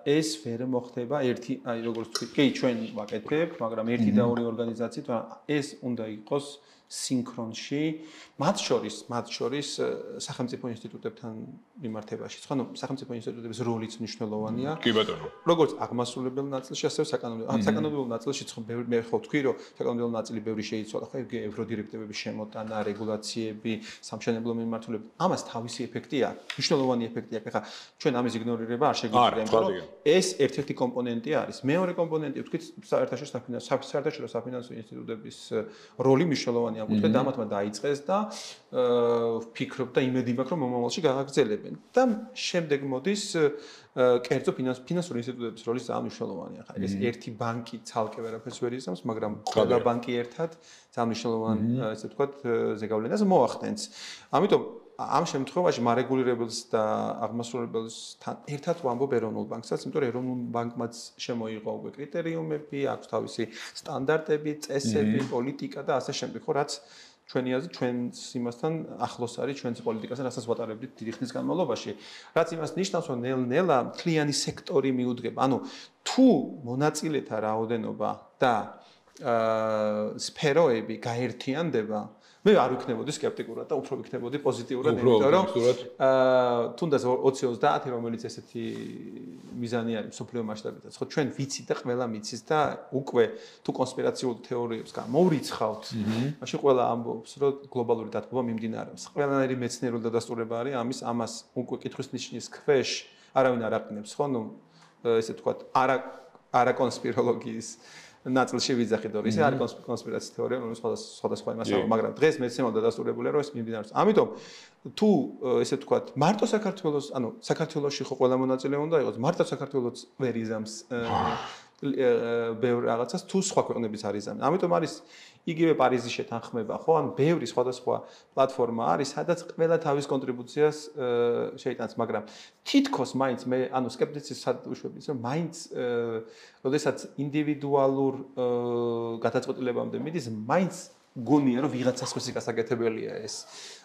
Speaker 4: ეს ვერ მოხდება ერთი, აი როგორც თქვი, კი ჩვენ ვაკეთებთ, მაგრამ ერთი და ორი ორგანიზაციით, ეს უნდა იყოს სინქრონში, მათ შორის სახელმწიფო ინსტიტუტებთან მიმართებაში. ანუ სახელმწიფო ინსტიტუტების როლიც მნიშვნელოვანია.
Speaker 3: კი ბატონო.
Speaker 4: როგორც აღმასრულებელ ნაწილში, ასევე საკანონმდებლო ნაწილში, მე ხო ვთქვი, რომ საკანონმდებლო ნაწილი ბევრი შეიცვალა, ხო, ევროდირექტივების შემოტანა, რეგულაციები, სამშენებლო მიმართულებით. ამას თავისი ეფექტი აქვს, მნიშვნელოვანი ეფექტი აქვს. ეხლა ჩვენ ამის იგნორირება არ შეგვიძლია, იმიტომ რომ ეს ერთ-ერთი კომპონენტი არის. მეორე კომპონენტი, ვთქვით, საერთაშორისო საფინანსო ინსტიტუტების როლი მნიშვნელოვანია. ამიტომ ამათმა დაიწყეს და ვფიქრობ და იმედი მაქვს რომ მომავალში გაგაგრძელებენ. და შემდეგ მოდის კერძო ფინანსური ინსტიტუტების როლი ძალიან მნიშვნელოვანია. ხა ეს ერთი ბანკი ცალკე ვერაფერს ვერ იზამს, მაგრამ ყველა ბანკი ერთად ძალიან მნიშვნელოვან ესე ვთქვათ ზეგავლენას მოახდენს. ამიტომ ამ შემთხვევაში მარეგულირებელს და აღმასრულებელსთან ერთად ვამბობ ეროვნულ ბანკსაც, იმიტომ რომ ეროვნულ ბანკმაც შემოიღო უკვე კრიტერიუმები, აქვს თავისი სტანდარტები, წესები, პოლიტიკა და ასე შემდეგ, ხო, რაც ჩვენი აზრით ჩვენს იმასთან ახლოს არის ჩვენს პოლიტიკასთან, რასაც ვატარებდით დიდი ხნის განმავლობაში. რაც იმას ნიშნავს, რომ ნელ-ნელა მთლიანი სექტორი მიუდგება. ანუ თუ მონაწილეთა რაოდენობა და სფეროები გაერთიანდება, მე არ ვიქნებოდი სკეპტიკურად და უფრო ვიქნებოდი პოზიტიურად, იმიტომ რომ თუნდაც 20-30, რომელიც ესეთი მიზანი არის მსოფლიო მასშტაბით. ხო, ჩვენ ვიცით და ყველა მიცის და უკვე თუ კონსპირაციულ თეორიებს გამოვრიცხავთ, მაშინ ყველა ამბობს, რომ გლობალური დათბობა მიმდინარეობს. ყველანაირი მეცნიერული დადასტურება არის ამას უკვე კითხვის ნიშნის ქვეშ არავინ არ აყენებს, ხო, ნუ ესე ვთქვათ, არა კონსპიროლოგიის ნაწილში ვიძახით, რომ ისე არის კონსპირაციის თეორია, რომელიც სხვადასხვა იმასაა, მაგრამ დღეს მეცნიერულად დადასტურებულია, რომ ეს მიმდინარეობს. ამიტომ თუ ესე ვთქვათ, მარტო საქართველოს, ანუ საქართველოში ხო ყველა მონაწილე უნდა იყოს, მარტო საქართველოს ვერ იზამს ბევრ რაღაცას, თუ სხვა ქვეყნებიც არ იზამენ. ამიტომ არის იგივე პარიზის შეთანხმება, ხო? ან ბევრი სხვადასხვა პლატფორმა არის, სადაც ყველა თავის კონტრიბუციას შეიტანს, მაგრამ თითქოს მაინც მე, ანუ სკეპტიციზმს უშვებიც, რომ მაინც როდესაც ინდივიდუალურ გადაწყვეტილებამდე მიდის, მაინც გონია, რომ ვიღაცას ხოსი გასაკეთებელია ეს.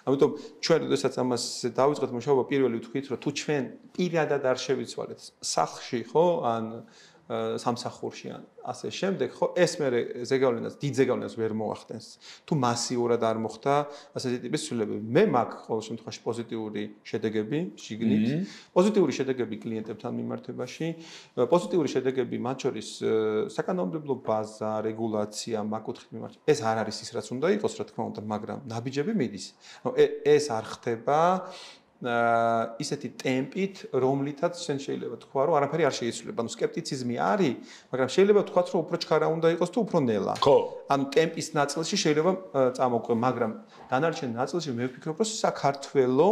Speaker 4: ამიტომ ჩვენ როდესაც ამას დავიწყეთ მუშაობა, პირველი ვთქვით, რომ თუ ჩვენ პირადად არ შევიცვალეთ სახლში, ხო, ან სამსახურში ან ასე შემდეგ, ხო, ეს მე დიდ ზეგავლენას ვერ მოახდენს. თუ მასიურად არ მოხდა ასეთი ტიპის ცვლილებები. მე მაქვს ყოველ შემთხვევაში პოზიტიური შედეგები შიგნით, პოზიტიური შედეგები კლიენტებთან მიმართებაში, პოზიტიური შედეგები მათ შორის საკანონმდებლო ბაზა, რეგულაცია, მაკუთხით მიმართება. ეს არ არის ის, რაც უნდა იყოს, რა თქმა უნდა, მაგრამ ნაბიჯები მიდის. ეს არ ხდება ისეთი ტემპით, რომლითაც შენ შეიძლება თქვა, რომ არაფერი არ შეიცვლება. ანუ სკეპტიციზმი არის, მაგრამ შეიძლება თქვა, რომ უფრო ჩქარა უნდა იყოს თუ უფრო ნელა.
Speaker 3: ხო.
Speaker 4: ანუ ტემპის ნაწილში შეიძლება წამოყვე, მაგრამ დანარჩენ ნაწილში მე ვფიქრობ, რომ საქართველო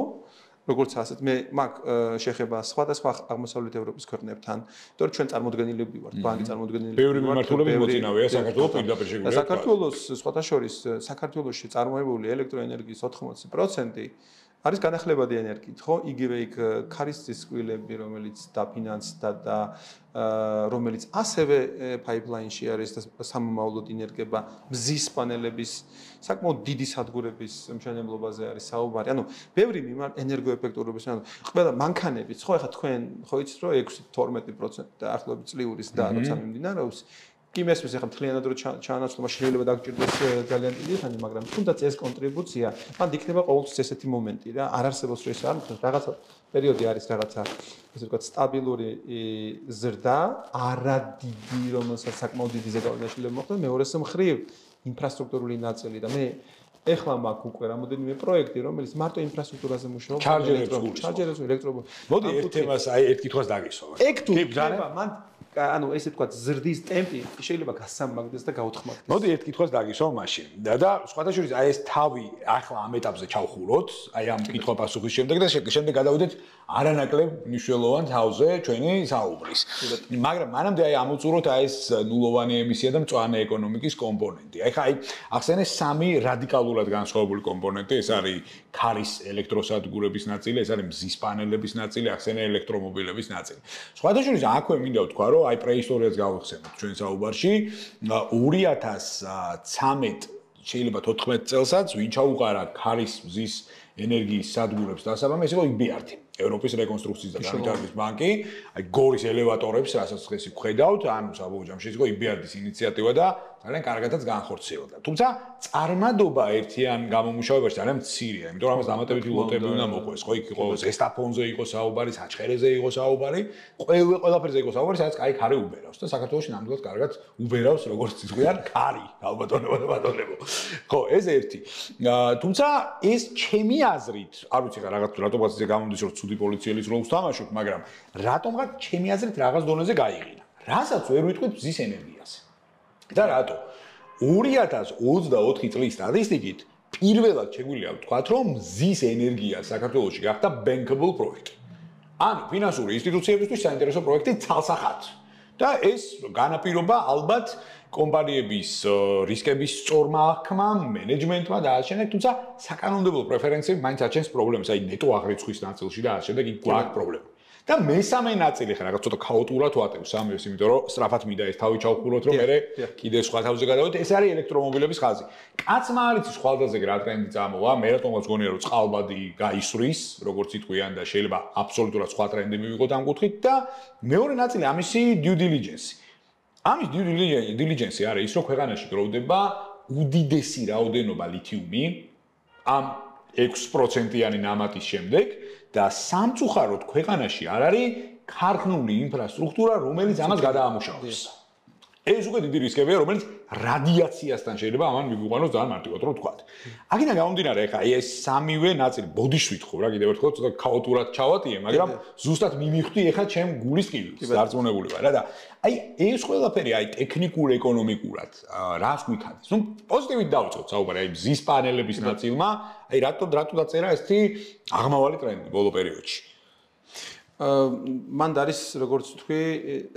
Speaker 4: როგორც ასეთ მე მაგ შეხება სხვადასხვა აღმოსავლეთ ევროპის ქვეყნებთან, იმიტომ რომ ჩვენ წარმოდგენილები ვართ, ბანკი წარმოდგენილები.
Speaker 3: ბევრი მიმართულებით მოწინავეა საქართველოს პირდაპირ შეგვიძლია.
Speaker 4: საქართველოს სხვათა შორის საქართველოში წარმოებული ელექტროენერგიის 80% არის განახლებადი ენერგიით, ხო? იგივე იქ ქარისძის წყვილები, რომელიც დაფინანსდა და რომელიც ასევე pipeline-ში არის და სამომავლოდ ინერგება მზის პანელების საკმაოდ დიდი სადგურების მშენებლობაზე არის საუბარი. ანუ ბევრი ენერგოეფექტურობის, ანუ ყველა მანქანების, ხო, ახლა თქვენ ხო იცით რომ 6-12% დაახლოებით წლიური და როცა მიმდინარეობს კი მესმის ახლა მთლიანად რო ჩაანაცვლება შეიძლება დაგჭირდეს ძალიან დიდი ხანი, მაგრამ თუნდაც ეს კონტრიბუცია, მან იქნება ყოველთვის ესეთი მომენტი რა, არ არსებობს რომ ეს არ მოხდეს, რაღაცა პერიოდი არის რაღაცა, ესე ვთქვათ, სტაბილური ზრდა, არადიდი, რომელსაც საკმაოდ დიდი ზეგავლენა მოხდა, მეორეს მხრივ ინფრასტრუქტურული ნაწილი და მე ეხლა მაქვს უკვე რამოდენიმე პროექტი, რომელიც მარტო ინფრასტრუქტურაზე მუშაობს, ჩარჯერებს, ელექტრომობილებს.
Speaker 3: მოდი ერთ თემას, აი ერთ კითხვას დაგისვა.
Speaker 4: ეგ თუ ხდება, მან ანუ ესე ვთქვათ, ზრდის ტემპი შეიძლება გასამაგდეს და გაუთხმაგდეს.
Speaker 3: მოდი ერთ კითხვას დაგისვა მაშინ. და სხვათა შორის აი ეს თავი ახლა ამ ეტაპზე ჩავხუროთ, აი ამ კითხვა-პასუხის შემდეგ და შემდეგ გადავიდეთ არანაკლებ მნიშვნელოვან თავზე ჩვენი საუბრის. მაგრამ მანამდე აი ამოწუროთ აი ეს ნულოვანი ემისია და მწვანე ეკონომიკის კომპონენტი. აი ხა აი ახსენე სამი რადიკალურად განსხვავებული კომპონენტი, ეს არის ქარის ელექტროსადგურების ნაწილი, ეს არის მზის პანელების ნაწილი, ახსენე ელექტრომობილების ნაწილი. სხვათა შორის აქვე მინდა ვთქვა, რომ აი პრეისტორიას გავიხსენოთ ჩვენ საუბარში 2013 შეიძლება 14 წელსაც ვინ ჩაუყარა ქარის მზის ენერგიის სადგურებს დასაბამი, ეს იყო EBRD, ევროპის რეკონსტრუქციის და განვითარების ბანკი, აი გორის ელევატორებს, რასაც ხეს ვხედავთ, ანუ საბოლოო ჯამში ეს იყო EBRD-ის ინიციატივა და ძალიან კარგადაც განხორციელდა. თუმცა წარმადობა ერთიან გამომუშავებაში ძალიან მცირეა, იმიტომ რომ ამას დამატებითი ლოტები უნდა მოყვეს. ხო, იქ იყო ზესტაფონზე იყო საუბარი, საჩხერეზე იყო საუბარი, ყველაფერზე იყო საუბარი, სადაც კაი ქარი უბერავს და საქართველოში ნამდვილად კარგად უბერავს, როგორც თქვენ, ქარი, ალბათონებო და ბატონებო. ხო, ეს ერთი. თუმცა ეს ჩემი აზრით, არ ვიცი რა რატომღაც ისე გამოდის, რომ ცუდი პოლიციელის როლს თამაშობ, მაგრამ რატომღაც ჩემი აზრით რაღაც დონეზე გაიღინა. რასაც ვერ ვიტყვით მზის ენერგიაზე. და რატო? 2024 წლის სტატისტიკით პირველად შეგვიძლია ვთქვათ, რომ მზის ენერგია საქართველოში გახდა bankable პროექტი. ანუ ფინანსური ინსტიტუციებისთვის საინტერესო პროექტი ცალსახად. და ეს განაპირობა ალბათ კომპანიების რისკების სწორმა აღქმამ, მენეჯმენტმა და ასე შემდეგ, თუმცა საკანონმდებლო პრეფერენციები მაინც აჩენს პრობლემას, აი ნეტო აღრიცხვის ნაწილში და ასე შემდეგ იქ გვაქვს პრობლემა. და მესამე ნაწილი ხა რაღაც ცოტა ქაოტურად ვატევს ამას, იმიტომ რომ სწრაფად მინდა ეს თავი ჩავხუროთ, რომ მე კიდე სხვა თავზე გადავიდეთ, ეს არის ელექტრომობილების ხაზი. კაცმა არ იცის ხვალდაზე რა ტრენდი წამოვა, მე რატომაც გონია რომ წყალბადი გაისვრის, როგორც იტყვიან და შეიძლება აბსოლუტურად სხვა ტრენდი მივიღოთ ამ კუთხით და მეორე ნაწილი ამისი due diligence. ამის due diligence არის ის, რომ ქვეყანაში გროვდება უდიდესი რაოდენობა ლითიუმი ამ 6%-იანი ნამატის შემდეგ და სამწუხაროდ ქვეყანაში არ არის ქარხნული ინფრასტრუქტურა, რომელიც ამას გადაამუშავებს. ეს უკვე დიდი რისკებია, რომელიც რადიაციასთან შეიძლება ამან მიგვიყვანოს ძალიან მარტივად რომ ვთქვათ. აქედან გამომდინარე, ხა ეს სამივე ნაწილი ბოდიშვით ხო რა, კიდევ ერთხელ ცოტა ქაოტურად ჩავატიე, მაგრამ ზუსტად მიმიხვდი ეხა ჩემ გულის ტკივილს, დარწმუნებულება რა და აი ეს ყველაფერი აი ტექნიკურ ეკონომიკურად რას გვიქადეს? ნუ პოზიტივით დავიწყოთ საუბარი აი მზის პანელების ნაწილმა, აი რატო დაწერა ესეთი აღმავალი ტრენდი ბოლო პერიოდში.
Speaker 4: მან არის როგორც თქვი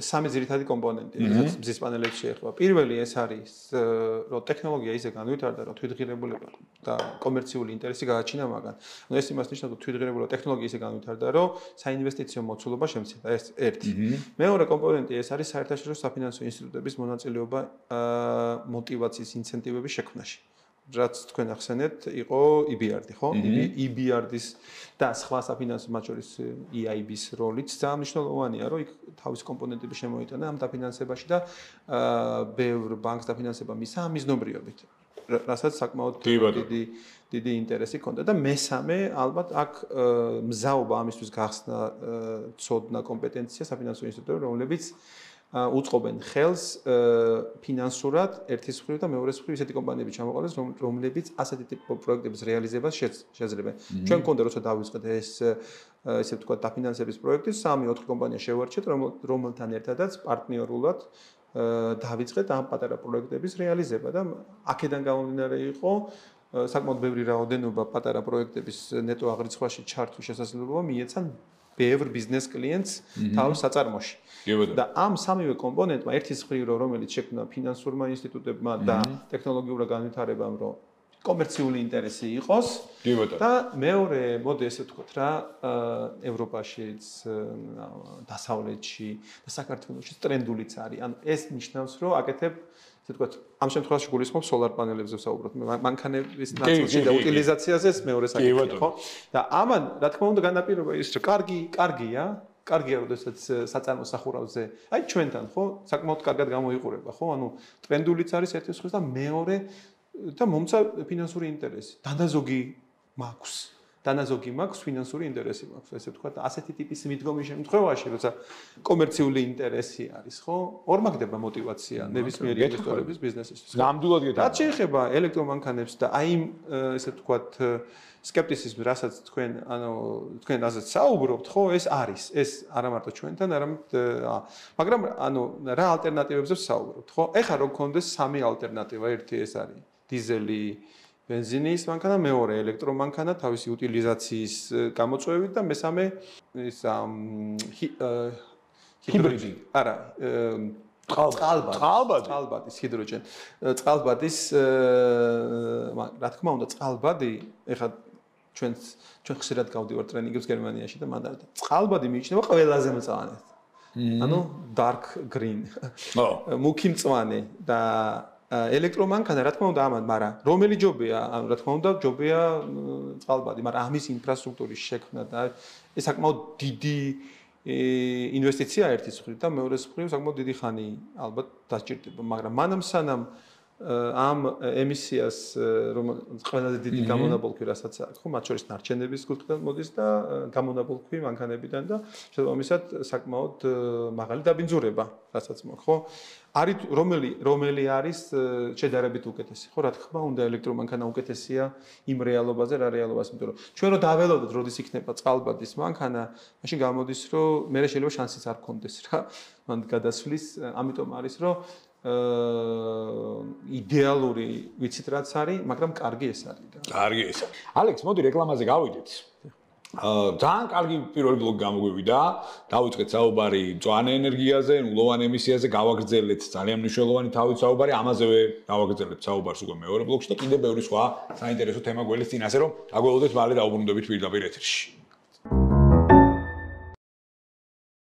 Speaker 4: სამი ძირითადი კომპონენტი, რაც მზის პანელებში შეეხება. პირველი ეს არის, რომ ტექნოლოგია ისე განვითარდა, რომ თვითღირებულება და კომერციული ინტერესი გააჩინა მაგან. ანუ ეს იმას ნიშნავს, რომ თვითღირებულება ტექნოლოგია ისე განვითარდა, რომ საინვესტიციო მოცულობა შემცირდა. ეს ერთი. მეორე კომპონენტი ეს არის საერთაშორისო საფინანსო ინსტიტუტების მონაწილეობა мотиваციის ინცენტივების შექმნაში. რაც თქვენ ახსენეთ, იყო EBRD, ხო? EBRD-ის და სხვა საფინანსო მათ შორის EIB-ის როლიც ძალიან მნიშვნელოვანია, რომ იქ თავის კომპონენტები შემოიტანა ამ დაფინანსებაში და ბევრ ბანკს დაფინანსება მისცა ამ მიზნობრიობით, რასაც საკმაოდ დიდი ინტერესი ჰქონდა და მესამე, ალბათ აქ მზაობა ამისთვის გახსნა ცოდნა კომპეტენცია საფინანსო ინსტიტუტებში, რომლებიც უწყობენ ხელს ფინანსურად ერთის მხრივ და მეორეს მხრივ ისეთი კომპანიები ჩამოყალიბეს, რომლებიც ასეთი ტიპის პროექტების რეალიზებას შეძლებენ. ჩვენ გქონდა როცა დავიწყეთ ეს ესე ვთქვათ დაფინანსების პროექტი, 3-4 კომპანია შევარჩიეთ, რომელთან ერთადაც პარტნიორულად დავიწყეთ ამ პატარა პროექტების რეალიზება და აქედან გამომდინარე იყო საკმაოდ ბევრი რაოდენობა პატარა პროექტების ნეტო აღრიცხვაში ჩართვის შესაძლებლობა მიეცან ბევრ ბიზნეს კლიენტს თავის საწარმოში. და ამ სამივე კომპონენტმა ერთის მხრივ რომელიც შექმნა ფინანსურმა ინსტიტუტებმა და ტექნოლოგიურმა განვითარებამ რომ კომერციული ინტერესი იყოს და მეორე მოდი ესე ვთქვათ რა ევროპაშიც დასავლეთში და საქართველოში ტრენდულიც არის. ანუ ეს ნიშნავს რომ აკეთებ ესე ვთქვათ ამ შემთხვევაში გულისხმობ სოლარ პანელებზე ვსაუბრობთ. მანქანების ნაწილში და утилизациაზე მეორე საკითხია, ხო? და ამან რა თქმა უნდა განაპირობა ის რომ კარგია, როდესაც საწარმო სახურავზე, აი ჩვენთან, ხო, საკმაოდ კარგად გამოიყურება, ხო? ანუ ტრენდულიც არის ერთის მხრივ და მეორე და მომცა ფინანსური ინტერესი. დანაზოგი მაქვს ფინანსური ინტერესი მაქვს, ესე ვთქვათ, ასეთი ტიპის მიდგომის შემთხვევაში, როცა კომერციული ინტერესი არის, ხო? ორმაგდება мотиваცია ნებისმიერი ინვესტორების ბიზნესისთვის.
Speaker 3: ნამდვილად გეტყვი.
Speaker 4: რაც შეეხება ელექტრომანქანებს და აი ესე ვთქვათ სკეპტიციზმს, რასაც თქვენ ასეთ საუბრობთ, ხო, ეს არის. ეს არა მარტო ჩვენთან, არამედ მაგრამ რა ალტერნატივებზე ვსაუბრობთ, ხო? ეხლა რო გქონდეს სამი ალტერნატივა, ერთი ეს არის დიზელი, ბენზინის მანქანა, მეორე ელექტრომანქანა თავისი утилизаციის გამოწვევით და მესამე ის ჰიბრიდი. არა, წყალბადის ჰიდროჯენ. წყალბადის რა თქმა უნდა წყალბადი ეხლა ჩვენ ხშირად გავდივართ ტრენინგებს გერმანიაში და მანდ წყალბადი მიიჩნევა ყველაზე მწვანე. ანუ dark green. მუქი მწვანე და ელექტრომანქანა რა თქმა უნდა ამან, მაგრამ რომელი ჯობია, ანუ რა თქმა უნდა ჯობია წყალბადი, მაგრამ ამის ინფრასტრუქტურის შექმნა და ეს საკმაოდ დიდი ინვესტიცია ერთის მხრივ და მეორეს მხრივ საკმაოდ დიდი ხანი ალბათ დასჭირდება, მაგრამ მანამ სანამ ამ ემისიას რომელიც ყველაზე დიდი გამონაბოლქვი რასაც აქვს, ხო, მათ შორის ნარჩენების კუთხიდან მოდის და გამონაბოლქვი მანქანებიდან და შესაბამისად საკმაოდ მაღალი დაბინძურება რასაც მაქვს, ხო? არის რომელი არის შედარებით უკეთესი, ხო, რა თქმა უნდა ელექტრომანქანა უკეთესია იმ რეალობაზე, რა რეალობას, იმიტომ რომ ჩვენ რო დაველოდოთ, როდის იქნება წყალბადის მანქანა, მაშინ გამოდის, რომ მე შეიძლება შანსიც არ გქონდეს რა, მანდ გადასვლის, ამიტომ არის, რომ იდეალური ვიცით რაც არის, მაგრამ კარგი ეს არის და.
Speaker 3: კარგი ეს. ალექს, მოდი რეკლამაზე გავიდეთ. ძალიან კარგი პირველი ბლოგი გამოგვივიდა. დავიწყეთ საუბარი მწვანე ენერგიაზე, ნულოვან ემისიაზე, გავაგრძელეთ ძალიან მნიშვნელოვანი თავით საუბარი, ამაზევე გავაგრძელებთ საუბარს უკვე მეორე ბლოგში და კიდევ ბევრი სხვა საინტერესო თემა გველის წინ, ასე რომ დაგველოდეთ მალე დაუბრუნდებით პირდაპირ ეთერში.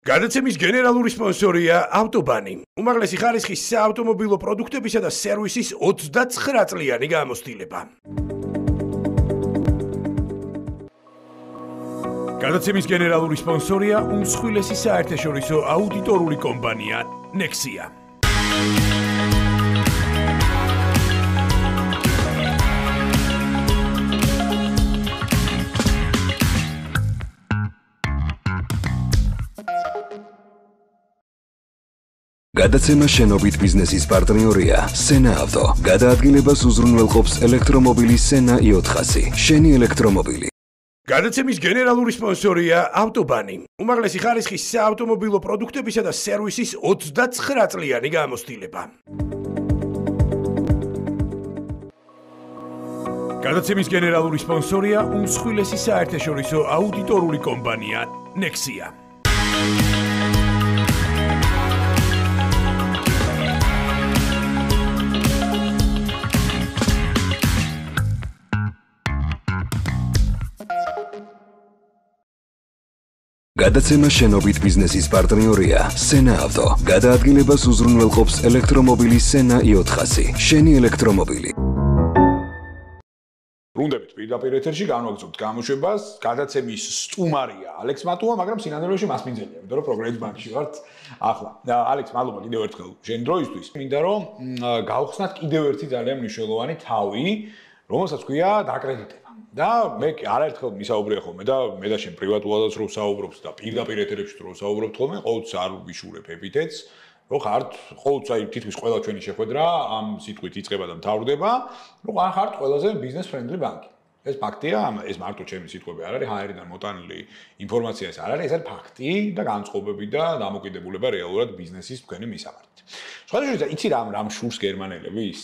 Speaker 1: გადაცემის გენერალური სპონსორია ავტობანი. უმაღლესი ხარისხის საავტომობილო პროდუქტებისა და სერვისის 29 წლიანი გამოცდილება. გადაცემის გენერალური სპონსორია უმსხვილესი საერთაშორისო აუდიტორული კომპანია Nexia.
Speaker 2: გადაცემა შენობით ბიზნესის პარტნიორია Sena Auto. გადაადგილებას უზრუნველყოფს ელექტრომობილი Sena i400. შენი ელექტრომობილი.
Speaker 1: გადაცემის გენერალური სპონსორია ავტობანი. უმაღლესი ხარისხის საავტომობილო პროდუქტებისა და სერვისის 29 წლიანი გამოცდილება. გადაცემის გენერალური სპონსორია უმსხვილესი საერთაშორისო აუდიტორული კომპანია Nexia.
Speaker 2: გადაცემა შენობით ბიზნესის პარტნიორია Sena Auto. გადაადგილებას უზრუნველყოფს ელექტრომობილი Sena i400. შენი ელექტრომობილი.
Speaker 3: ბრუნდებით პირდაპირ ეთერში, განვაგრძობთ გამოშვებას. გადაცემის სტუმარია ალექს მატუა, მაგრამ სინამდვილეში მას მინძელია, იმიტომ რომ პროგრამის ბანკში ვართ ახლა. ალექს, მადლობა კიდევ ერთხელ შენი დროისთვის. მინდა რომ გავხსნათ კიდევ ერთი ძალიან მნიშვნელოვანი თავი, რომელსაც ქვია დაკრედიტება. და მე არაერთხელ მისაუბრია ხოლმე და მე და შენ პრივატულადაც რო ვსაუბრობთ და პირდაპირ ეთერებში რო ვსაუბრობთ ხოლმე, ყოველთვის არ ვიშურებ ეპითეტს, რო ხართ ყოველწლიურად თითქმის ყველა ჩვენი შეხვედრა ამ სიტყვით იწყება და მთავრდება, რომ ხართ ყველაზე business friendly ბანკი. ეს ფაქტია, ეს მარტო ჩემი სიტყვები არ არის, ჰაერიდან მოტანილი ინფორმაცია ეს არ არის, ეს არის ფაქტი და განწყობები და დამოკიდებულება რეალურად ბიზნესის თქვენი მისამართით. სხვადასხვა იცი რამ შურს გერმანელებიც?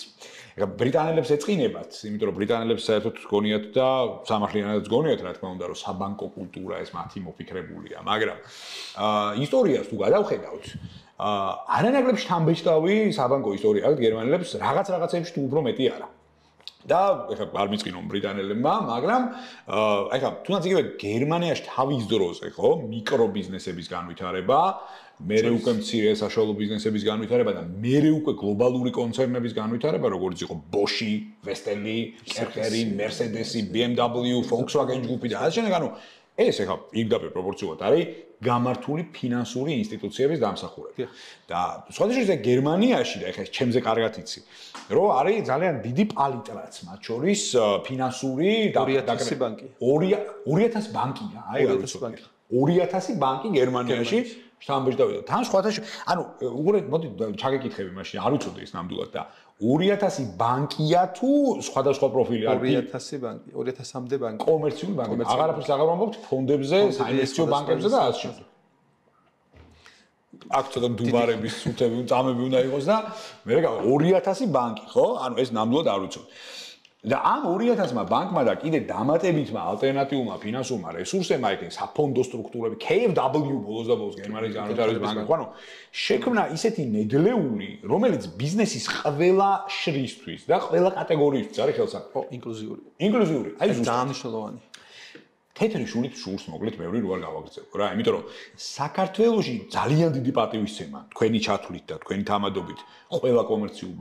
Speaker 3: ეხლა ბრიტანელებს ეწყინებათ, იმიტომ რომ ბრიტანელებს საერთოდ გონიათ და სამართლიანადაც გონიათ, რა თქმა უნდა, რომ საბანკო კულტურა ეს მათი მოფიქრებულია, მაგრამ ისტორიას თუ გადავხედავთ, არანაკლებ შთამბეჭდავი საბანკო ისტორია აქვს გერმანელებს რაღაცებში თუ უფრო მეტი არა. და ეხლა არ მიწყინო ბრიტანელებმა, მაგრამ ეხლა თუნდაც იგივე გერმანიაში თავის დროზე, ხო, მიკრობიზნესების განვითარება, მერე უკვე მცირე საშუალო ბიზნესების განვითარება და მერე უკვე გლობალური კონცერნების განვითარება, როგორც იყო Bosch, Vestel, Kercher, Mercedes, BMW, Volkswagen ჯგუფი და ასე შემდეგ, ანუ ეს ეხლა პირდაპირ პროპორციულად არის გამართული ფინანსური ინსტიტუციების დამსახურება. და სხვადასხვა გერმანიაში და ეხლა ჩემზე კარგად იცი, რომ არის ძალიან დიდი პალიტრაც მათ შორის ფინანსური
Speaker 4: 2000 ბანკი.
Speaker 3: 2000 ბანკია, აი რა ვიცი. 2000 ბანკი გერმანიაში შთამბეჭდავი და თან სხვადასხვა, ანუ უყურეთ, მოდი ჩაგეკითხები მაშინ, არ ვიცოდი ეს ნამდვილად და 2000 ბანკია თუ სხვადასხვა პროფილი არის?
Speaker 4: 2000 ბანკი, 2000-მდე ბანკი.
Speaker 3: კომერციული ბანკი. აღარაფერს აღარ ვამბობთ ფონდებზე, საინვესტიციო ბანკებზე და ასე შემდეგ. აქ ცოტა დუბარების სუთები, წამები უნდა იყოს და მე 2000 ბანკი, ხო? ანუ ეს ნამდვილად არ ვიცოდი. და ამ 2000-მა ბანკმა და კიდე დამატებითმა ალტერნატიულმა ფინანსურმა რესურსებმა იქ საფონდო სტრუქტურები KfW ბოლოს და ბოლოს გერმანიის განვითარების ბანკი, ხო, ანუ შექმნა ისეთი ნედლეული, რომელიც ბიზნესის ყველა შრისთვის და ყველა კატეგორიისთვის არის ხელსაყრელი. ინკლუზიური. აი
Speaker 4: ძალიან მნიშვნელოვანი.
Speaker 3: თეთრი შულით შურს მოკლედ მეური რო არ გავაგრძელო რა, იმიტომ რომ საქართველოში ძალიან დიდი პატივისცემა თქვენი ჩათვლით და თქვენი თამადობით ყველა კომერციულ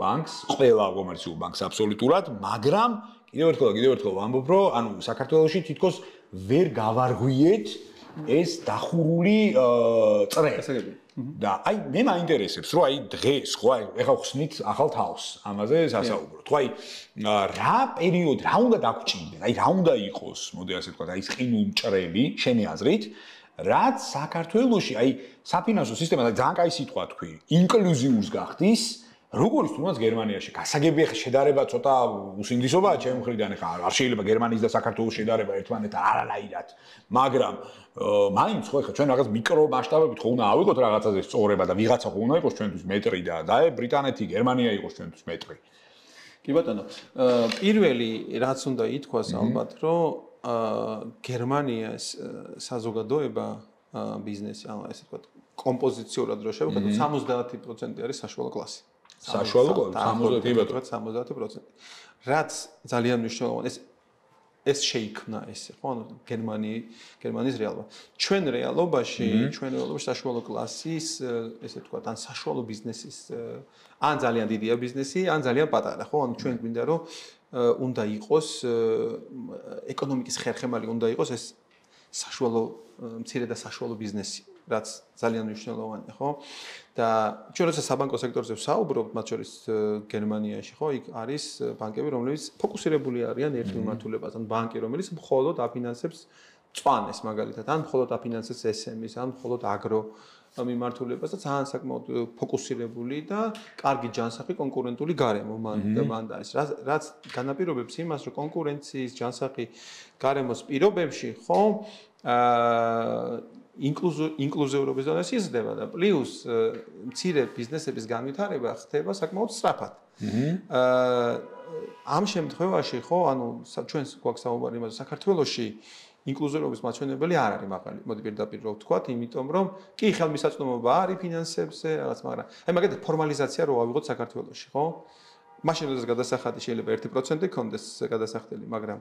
Speaker 3: ბანკს აბსოლუტურად, მაგრამ კიდევ ერთხელ ვამბობ, რომ ანუ საქართველოში თითქოს ვერ გავარღვიეთ ეს დახურული წრე. და აი მე მაინტერესებს, რომ აი დღეს ხო აი ეხლა ხსნით ახალ თავს ამაზე სასაუბრო. თუ აი რა პერიოდი, რა უნდა დაგჭირდეს, აი რა უნდა იყოს, მოდი ასე ვთქვა, აი ყინულმჭრელი შენი აზრით, რაც საქართველოში აი საფინანსო სისტემა ძალიან კაი სიტყვა თქვი, ინკლუზიურს გახდის, როგორც თუნდაც გერმანიაში. გასაგებია ხა შედარება ცოტა უსინდისობაა ჩემი მხრიდან, ხა არ შეიძლება გერმანიის და საქართველოს შედარება ერთმანეთთან არანაირად, მაგრამ მაინც ხო ხა ჩვენ რაღაც მიკრო მასშტაბებით ხო უნდა ავიღოთ რაღაცაზე სწორება და ვიღაცა ხო უნდა იყოს ჩვენთვის მეტრი და ბრიტანეთი, გერმანია იყოს ჩვენთვის მეტრი.
Speaker 4: კი ბატონო, პირველი რაც უნდა ითქვას ალბათ, რომ გერმანიის საზოგადოება ბიზნესი, ანუ ესე ვთქვათ, კომპოზიციურად რო შევხედოთ, 70% არის საშუალო კლასი.
Speaker 3: საშუალო კლასი
Speaker 4: 70%. რაც ძალიან მნიშვნელოვანია, ეს შეიქმნა ესე, ხო, ანუ გერმანიის რეალობა. ჩვენ რეალობაში საშუალო კლასის, ესე ვთქვათ, ან საშუალო ბიზნესის, ან ძალიან დიდია ბიზნესი, ან ძალიან პატარა, ხო, ანუ ჩვენ გვინდა რომ უნდა იყოს ეკონომიკის ხერხემალი უნდა იყოს ეს საშუალო მცირე და საშუალო ბიზნესი, რაც ძალიან მნიშვნელოვანია, ხო? და ჩვენ როცა საბანკო სექტორზე ვსაუბრობთ, მათ შორის გერმანიაში, ხო, იქ არის ბანკები, რომლებიც ფოკუსირებული არიან ერთ მიმართულებაზე, ან ბანკი, რომელიც მხოლოდ აფინანსებს მწვანეს მაგალითად, ან მხოლოდ აფინანსებს SME-ს, ან მხოლოდ აგრო მიმართულებას და ძალიან საკმაოდ ფოკუსირებული და კარგი ჯანსაღი კონკურენტული გარემო მან არის. რაც განაპირობებს იმას, რომ კონკურენციის ჯანსაღი გარემოს პირობებში, ხო, ინკლუზიურობის დონეს იზრდება და პლუს მცირე ბიზნესების განვითარება ხდება საკმაოდ სწრაფად. ამ შემთხვევაში, ხო, ანუ ჩვენს გვაქვს საუბარი იმაზე, საქართველოში ინკლუზიურობის მაჩვენებელი არ არის მაღალი. მოდი პირდაპირ რო ვთქვათ, იმიტომ რომ კი ხელმისაწვდომობა არის ფინანსებზე, რაღაც, მაგრამ აი მაგალითად ფორმალიზაცია რო ავიღოთ საქართველოში, ხო? მაშინ როდესაც გადასახადი შეიძლება 1% კონდეს გადასახდელი, მაგრამ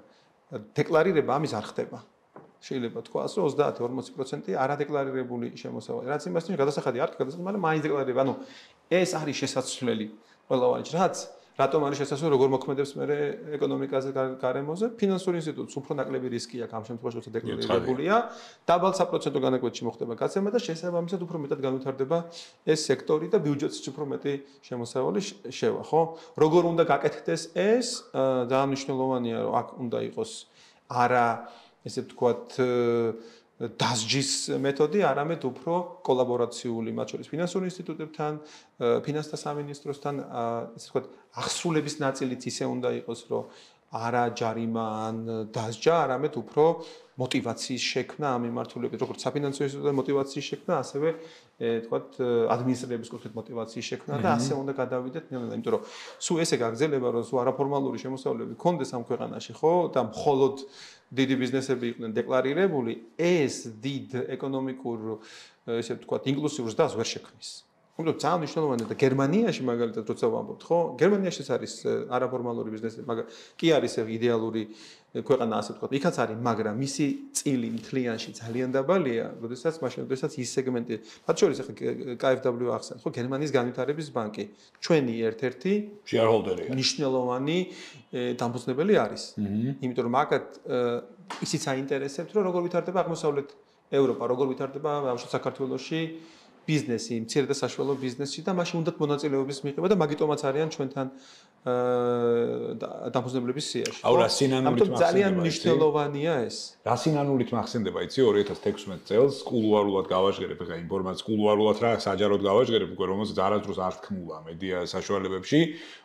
Speaker 4: დეკლარირება ამის არ ხდება. შეიძლება თქვას, რომ 30-40% არადეკლარირებული შემოსავალი. რაც იმას ნიშნავს, გადასახადი არ გადასახადი, მაგრამ მაინც დეკლარირება. ანუ ეს არის შესაძლებელი ყველავანში, რაც რატომ არის შესაძლებელი, როგორ მოქმედებს მე ეკონომიკაზე გარემოზე? ფინანსური ინსტიტუტს უფრო ნაკლები რისკი აქვს ამ შემთხვევაში, როცა დეკლარირებულია, დაბალ საპროცენტო განაკვეთში მოხდება გაცემა და შესაბამისად უფრო მეტად განვითარდება ეს სექტორი და ბიუჯეტში უფრო მეტი შემოსავალი შევა, ხო? როგორ უნდა გაკეთდეს ეს? ძალიან მნიშვნელოვანია, რომ აქ უნდა იყოს არა ესე ვთქვათ დასჯის მეთოდი, არამედ უფრო კოლაბორაციული, მათ შორის ფინანსურ ინსტიტუტებთან, ფინანსთა სამინისტროსთან, ესე ვთქვათ, აღსრულების ნაწილიც ისე უნდა იყოს, რომ არა ჯარიმა ან დასჯა, არამედ უფრო мотиваციის შექმნა ამ მიმართულებით, როგორც საფინანსო ინსტიტუტების мотиваციის შექმნა, ასევე თქვათ ადმინისტრების კუთხით мотиваციის შექმნა და ასე უნდა გადავიდეთ ნელ-ნელა, იმიტომ რომ სულ ესე გაგრძელება, რომ სულ არაფორმალური შემოსავლები გქონდეს ამ ქვეყანაში, ხო, და მხოლოდ დიდი ბიზნესები იყვნენ დეკლარირებული, ეს დიდ ეკონომიკურ, ესე ვთქვათ, ინკლუსიურ ზრდას ვერ შექმნის. უბრალოდ ძალიან მნიშვნელოვანია და გერმანიაში მაგალითად როცა ვამბობთ, ხო? გერმანიაშიც არის არაფორმალური ბიზნესი, მაგრამ კი არის იდეალური ქვეყანა, ასე ვთქვათ, იქაც არის, მაგრამ მისი წილი მთლიანში ძალიან დაბალია, როდესაც ის სეგმენტი, მათ შორის ახლა KfW ახსენეთ, ხო, გერმანიის განვითარების ბანკი, ჩვენი ერთ-ერთი
Speaker 3: შეარჰოლდერია.
Speaker 4: მნიშვნელოვანი დამფუძნებელი არის. იმიტომ რომ მაგათ ისიც აინტერესებთ, რომ როგორ ვითარდება აღმოსავლეთ ევროპა, როგორ ვითარდება ბავშვი საქართველოში ბიზნესი, მცირე და საშუალო ბიზნესში და მაშინ უნდათ მონაწილეობის მიღება და მაგიტომაც არიან ჩვენთან დამფუძნებლების სიაში.
Speaker 3: აუ რა სინანულით მახსენდება.
Speaker 4: ძალიან მნიშვნელოვანია ეს.
Speaker 3: რა სინანულით მახსენდება, იცი 2016 წელს კულუარულად გავაჟღერებ ხა ინფორმაციას, კულუარულად რა საჯაროდ გავაჟღერებ, უკვე რომელსაც არასდროს არ თქმულა მედია საშუალებებში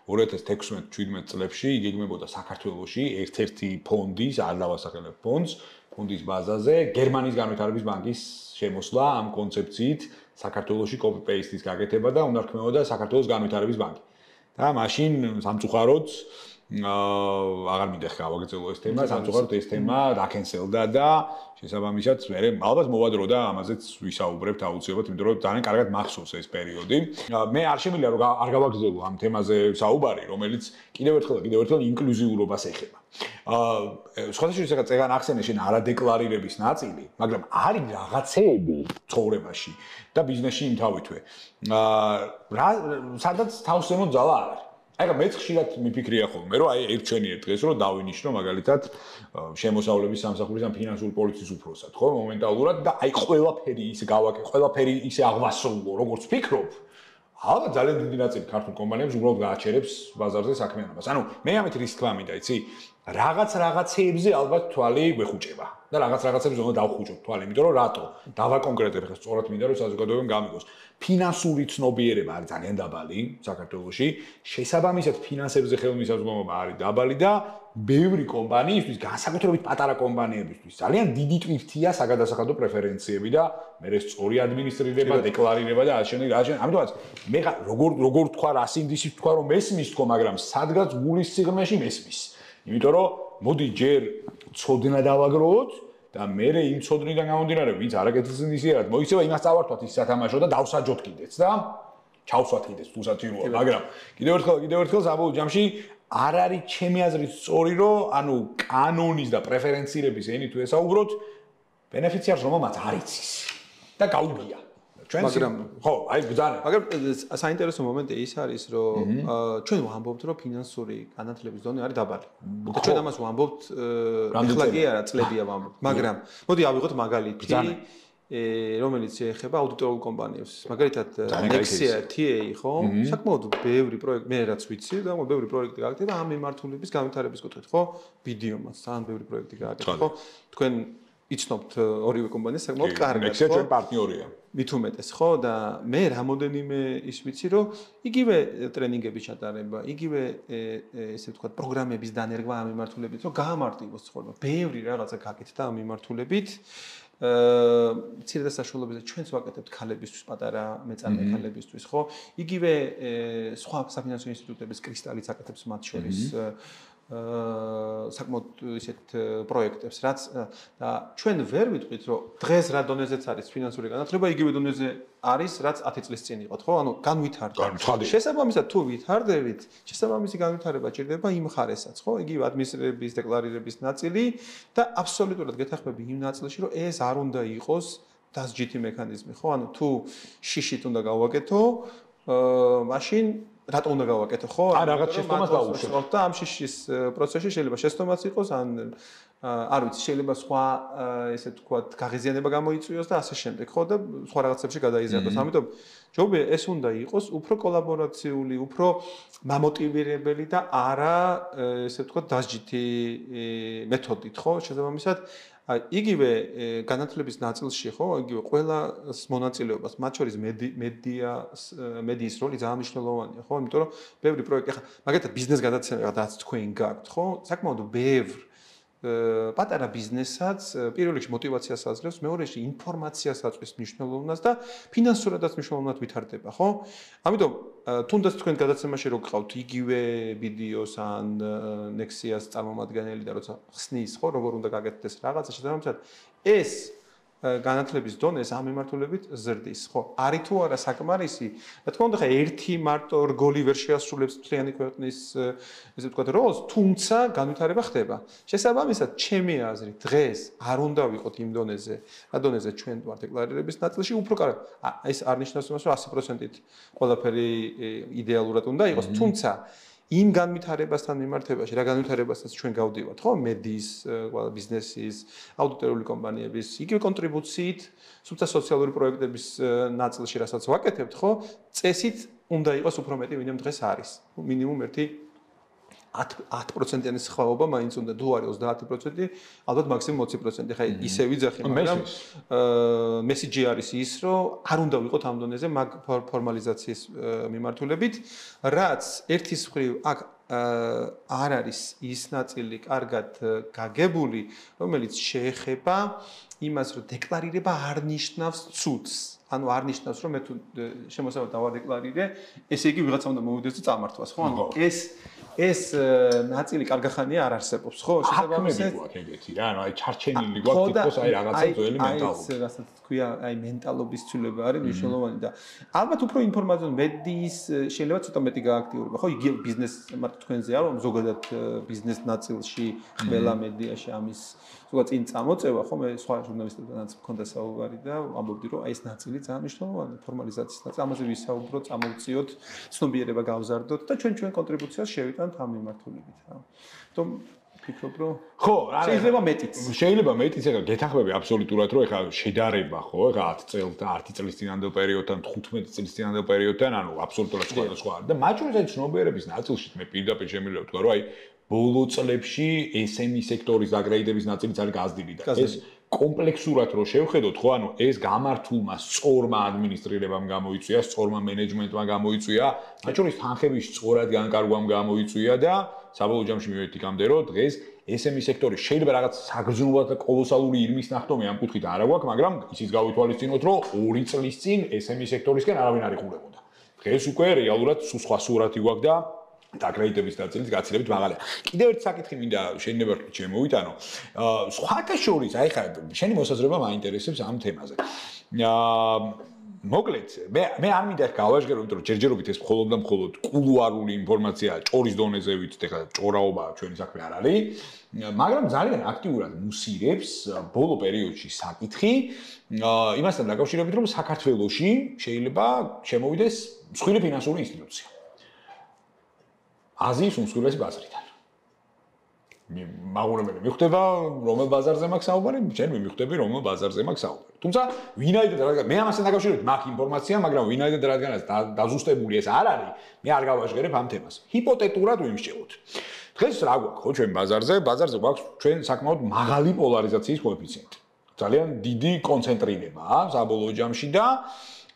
Speaker 3: 2016-17 წლებში იგეგმებოდა საქართველოში ერთ-ერთი ფონდის, არ დავასახელებ ფონდის ბაზაზე გერმანიის განვითარების ბანკის შემოსვლა ამ კონცეფციით საქართველოში copy-paste-ის გაკეთება და უნდა რქმეოდა საქართველოს განვითარების ბანკი. და მაშინ სამწუხაროდ აღარ მინდა გავაგრძელო ეს თემა, სამწუხაროდ ეს თემა დაკენსელდა და შესაბამისად მე ალბათ მოვადრო და ამაზეც ვისაუბრებთ აუცილებლად, იმიტომ რომ ძალიან კარგად მახსოვს ეს პერიოდი. მე არ შემიძლია რომ არ გავაგრძელო ამ თემაზე საუბარი, რომელიც კიდევ ერთხელ ინკლუზიურობას ეხება. სხვადასხვა შეხა წეგან ახსენე შენ არადეკლარირების ნაწილი, მაგრამ არის რაღაცეები ცხოვრებაში და ბიზნესში იმთავითვე. სადაც თავს ზემოთ ძალა არ არის. აი მეც ხშირად მიფიქრია ხოლმე, რომ აი ერთჩვენიერ დღეს რომ დავინიშნო მაგალითად შემოსავლების სამსახურის ან ფინანსური პოლიციის უფროსად, ხო, მომენტალურად და აი ყველაფერი ისე აღვასრულო, როგორც ვფიქრობ. ალბათ ძალიან დიდი ნაწილი ქართულ კომპანიებს უბრალოდ გააჩერებს ბაზარზე საქმიანობას. ანუ მე ამით რის თქვა მინდა, იცი? რაღაცეებზე ალბათ თვალი გვეხუჭება და რაღაცებზე უნდა დავხუჭოთ თვალი, იმიტომ რომ რატო? დავაკონკრეტებ ხა სწორად მინდა რომ საზოგადოებამ გამიგოს. ფინანსური ცნობიერება არის ძალიან დაბალი საქართველოში, შესაბამისად ფინანსებზე ხელმისაწვდომობა არის დაბალი და ბევრი კომპანიისთვის, განსაკუთრებით პატარა კომპანიებისთვის, ძალიან დიდი ტვირთია საგადასახადო პრეფერენციები და მე სწორი ადმინისტრირება, დეკლარირება და ასე შემდეგ. ამიტომაც მე როგორ თქვა, რა სინდისით თქვა რომ მესმის თქო, მაგრამ სადღაც გულის სიღრმეში მესმის. იმიტომ რომ მოდი ჯერ ცოდნა დავაგროვოთ და მე იმ ცოდნიდან გამომდინარე, ვინც არაკეთილს ნისიერად მოიქცევა, იმას წავართვათ ის სათამაშო და დავსაჯოთ კიდეც და ჩავსვათ კიდეც თუ საჭიროა, მაგრამ კიდევ ერთხელ საბოლოო ჯამში არ არის ჩემი აზრით სწორი, რომ ანუ კანონის და პრეფერენციების ენით თუ ესაუბროთ, ბენეფიციარს რომელმაც არ იცის და გაუგია. მაგრამ ხო, აი ბძანა. მაგრამ საინტერესო მომენტი ის არის, რომ ჩვენ ვამბობთ, რომ ფინანსური განათლების დონე არის დაბალი. და ჩვენ ამას ვამბობთ, ეხლა კი არა, წლებია ვამბობთ. მაგრამ მოდი ავიღოთ მაგალითი, რომელიც ეხება აუდიტორულ კომპანიებს. მაგალითად, Nexia TA, ხო? საკმაოდ ბევრი პროექტი, მე რაც ვიცი, და ბევრი პროექტი გააკეთება ამ მიმართულების განვითარების კუთხით, ხო? BDO-მაც ძალიან ბევრი პროექტი გააკეთა, ხო? თქვენ იცნობთ ორივე კომპანიას საკმაოდ კარგად, ხო? Nexia ჩვენ პარტნიორია.
Speaker 4: მით უმეტეს, ხო? და მე რამოდენიმე ის ვიცი, რომ იგივე ტრენინგების ჩატარება, იგივე ესე ვთქვათ, პროგრამების დანერგვა ამ მიმართულებით, რომ გაამარტივოს ცხოვრება. ბევრი რაღაცა გაკეთდა ამ მიმართულებით. მცირე და საშუალო ბიზნესი ჩვენც ვაკეთებთ ქალებისთვის, პატარა მეწამე ქალებისთვის, ხო? იგივე სხვა საფინანსო ინსტიტუტების კრისტალიც აკეთებს მათ შორის საკმაოდ ისეთ პროექტებს, რაც და ჩვენ ვერ ვიტყვით, რომ დღეს რა დონეზეც არის ფინანსური განათლება, იგივე დონეზე არის, რაც 10 წლის წინ იყო, ხო? ანუ განვითარდა. შესაბამისად, თუ ვითარდებით, შესაბამისი განვითარება ჭირდება იმ ხარესაც, ხო? იგივე ადმინისტრირების დეკლარირების ნაწილი და აბსოლუტურად გეთახმები იმ ნაწილში, რომ ეს არ უნდა იყოს დასჯითი მექანიზმი, ხო? ანუ თუ შიშით უნდა გავაკეთო, მაშინ რატო უნდა გავაკეთო, ხო?
Speaker 3: ან რაღაც შეცდომას დაუშვათ
Speaker 4: და ამ შიშის პროცესში შეიძლება შეცდომაც იყოს, ან არ ვიცი, შეიძლება სხვა ესე ვთქვათ, გაღიზიანება გამოიწვიოს და ასე შემდეგ, ხო? და სხვა რაღაცებში გადაიზარდოს. ამიტომ ჯობია ეს უნდა იყოს უფრო კოლაბორაციული, უფრო მამოტივირებელი და არა ესე ვთქვათ, დასჯითი მეთოდით, ხო? შესაბამისად იგივე განათლების ნაწილში ხო, იგივე ყველა მონაწილეობას, მათ შორის მედიის როლი ძალიან მნიშვნელოვანია, ხო? იმიტომ რომ ბევრი პროექტი, ახლა მაგალითად ბიზნეს გადაცემა, რაც თქვენ გაქვთ, ხო? საკმაოდ ბევრ პატარა ბიზნესაც პირველ რიგში მოტივაციას აძლევს, მეორე რიგში ინფორმაციას აწვის მნიშვნელოვნას და ფინანსურადაც მნიშვნელოვნად ვითარდება, ხო? ამიტომ თუნდაც თქვენ გადაცემაში რო გყავთ იგივე ვიდეოს ან Nexia-ს წარმომადგენელი და როცა ხსნის, ხო, როგორ უნდა გაკეთდეს რაღაცა შესაბამისად ეს განათლების დონეს ამ მიმართულებით ზრდის, ხო? არის თუ არა საკმარისი? რა თქმა უნდა, ხა ერთი მარტო რგოლი ვერ შეასრულებს მთლიანი ქვეყნის ესე ვთქვათ როლს, თუმცა განვითარება ხდება. შესაბამისად, ჩემი აზრით, დღეს არ უნდა ვიყოთ იმ დონეზე, რა დონეზე ჩვენ ვართ დეკლარირების ნაწილში, უფრო კარგ. ეს არ ნიშნავს იმას, რომ 100%-ით ყველაფერი იდეალურად უნდა იყოს, თუმცა იმ განვითარებასთან მიმართებაში, რა განვითარებასაც ჩვენ გავდივართ, ხო, მედიის, ბიზნესის, აუდიტორიული კომპანიების, იგივე კონტრიბუციით, თუმცა სოციალური პროექტების ნაწილში, რასაც ვაკეთებთ, ხო, წესით უნდა იყოს უფრო მეტი, ვინმე დღეს არის. მინიმუმ ერთი 10%-იანი სხვაობა მაინც უნდა, თუ არის 30%, ალბათ მაქსიმუმ 20%. ხა ისე ვიძახი, მაგრამ მესიჯი არის ის, რომ არ უნდა ვიყოთ ამ დონეზე მაგ ფორმალიზაციის მიმართულებით, რაც ერთის მხრივ აქ არ არის ის ნაწილი კარგად გაგებული, რომელიც შეეხება იმას, რომ დეკლარირება არ ნიშნავს ცუდს. ანუ არ ნიშნავს, რომ მე თუ შემოსავალ დავადეკლარირე, ესე იგი ვიღაცა უნდა მოვიდეს და წამართვას, ხო? ანუ ეს ნაწილი კარგახანია არ არსებობს, ხო?
Speaker 3: შესაბამისად გვაქვს ეგეთი რა, ანუ აი ჩარჩენილი გვაქვს თითქოს აი რაღაცა ძველი მენტალობა.
Speaker 4: აი რასაც თქვია, აი მენტალობის ცვლილება არის მნიშვნელოვანი და ალბათ უფრო ინფორმაციული მედიის შეიძლება ცოტა მეტი გააქტიურება, ხო? იგი ბიზნეს მარტო თქვენზე არ, ზოგადად ბიზნეს ნაწილში, ყველა მედიაში ამის ზოგადად წინ წამოწევა, ხო? მე სხვა ჟურნალისტებთანაც მქონდა საუბარი და ამბობდი, რომ აი ეს ნაწილი ძალიან მნიშვნელოვანია, ფორმალიზაციის ნაწილი. ამაზე ვისაუბროთ, წამოვწიოთ, ცნობიერება გავზარდოთ და ჩვენ კონტრიბუციას შევიტანთ ამ მიმართულებით, რა. თუმ ფიქრობ, რომ
Speaker 3: ხო,
Speaker 4: შეიძლება მეტიც.
Speaker 3: შეიძლება მეტიც, ეხლა გეთანხმები აბსოლუტურად, რომ ეხლა შედარება, ხო, ეხლა 10 წელთან, 10 წლის წინანდელ პერიოდთან, 15 წლის წინანდელ პერიოდთან, ანუ აბსოლუტურად სხვა და მათ შორის აი ცნობიერების ნაწილში მე პირდაპირ შემიძლია ვთქვა, რომ აი ბოლო წლებში SME სექტორის აგრეიდების ნაწილიც არის გაზრდილი და ეს კომპლექსურად რო შევხედოთ, ხო, ანუ ეს გამართულმა სწორმა ადმინისტრირებამ გამოიწვია, სწორმა მენეჯმენტმა გამოიწვია, მათ შორის თანხების სწორად განკარგვამ გამოიწვია და საბოლოო ჯამში მივედით იქამდე, რომ დღეს SME სექტორი შეიძლება რაღაც საგრძნობლად და კოლოსალური ირმის ნახტომი ამ კუთხით არ აქვს, მაგრამ ისიც გავითვალისწინოთ, რომ 2 წლის წინ SME სექტორისკენ არავინ არ იყურებოდა. დღეს უკვე რეალურად სხვა სურათი გვაქვს და დაგრეიდების ნაწილიც გაცილებით მაღალია. კიდევ ერთი საკითხი მინდა შენებართვით შემოვიტანო. სხვათა შორის, აი ხა შენი მოსაზრება მაინტერესებს ამ თემაზე. მოკლედ, მე არ მინდა გავაჟღერო, იმიტომ რომ ჯერჯერობით ეს მხოლოდ და მხოლოდ კულუარული ინფორმაციაა, ჭორის დონეზე ვიცით, ეხლა ჭორაობა ჩვენი საქმე არ არის, მაგრამ ძალიან აქტიურად მუსირებს ბოლო პერიოდში საკითხი იმასთან დაკავშირებით, რომ საქართველოში შეიძლება შემოვიდეს მსხვილი ფინანსური ინსტიტუცია. აზიის უმსხვილესი ბაზრიდან. მაგურებელი მიხვდება რომელ ბაზარზე მაქვს საუბარი, შენ მიხვდები რომელ ბაზარზე მაქვს საუბარი. თუმცა ვინაიდან რადგან მე ამასთან დაკავშირებით მაქვს ინფორმაცია, მაგრამ ვინაიდან რადგანაც დაზუსტებული ეს არ არის, მე არ გავაჟღერებ ამ თემას. ჰიპოთეტურად ვიმსჯელოთ. დღეს რა გვაქვს ხო ჩვენ ბაზარზე გვაქვს ჩვენ საკმაოდ მაღალი პოლარიზაციის კოეფიციენტი. ძალიან დიდი კონცენტრირებაა საბოლოო ჯამში და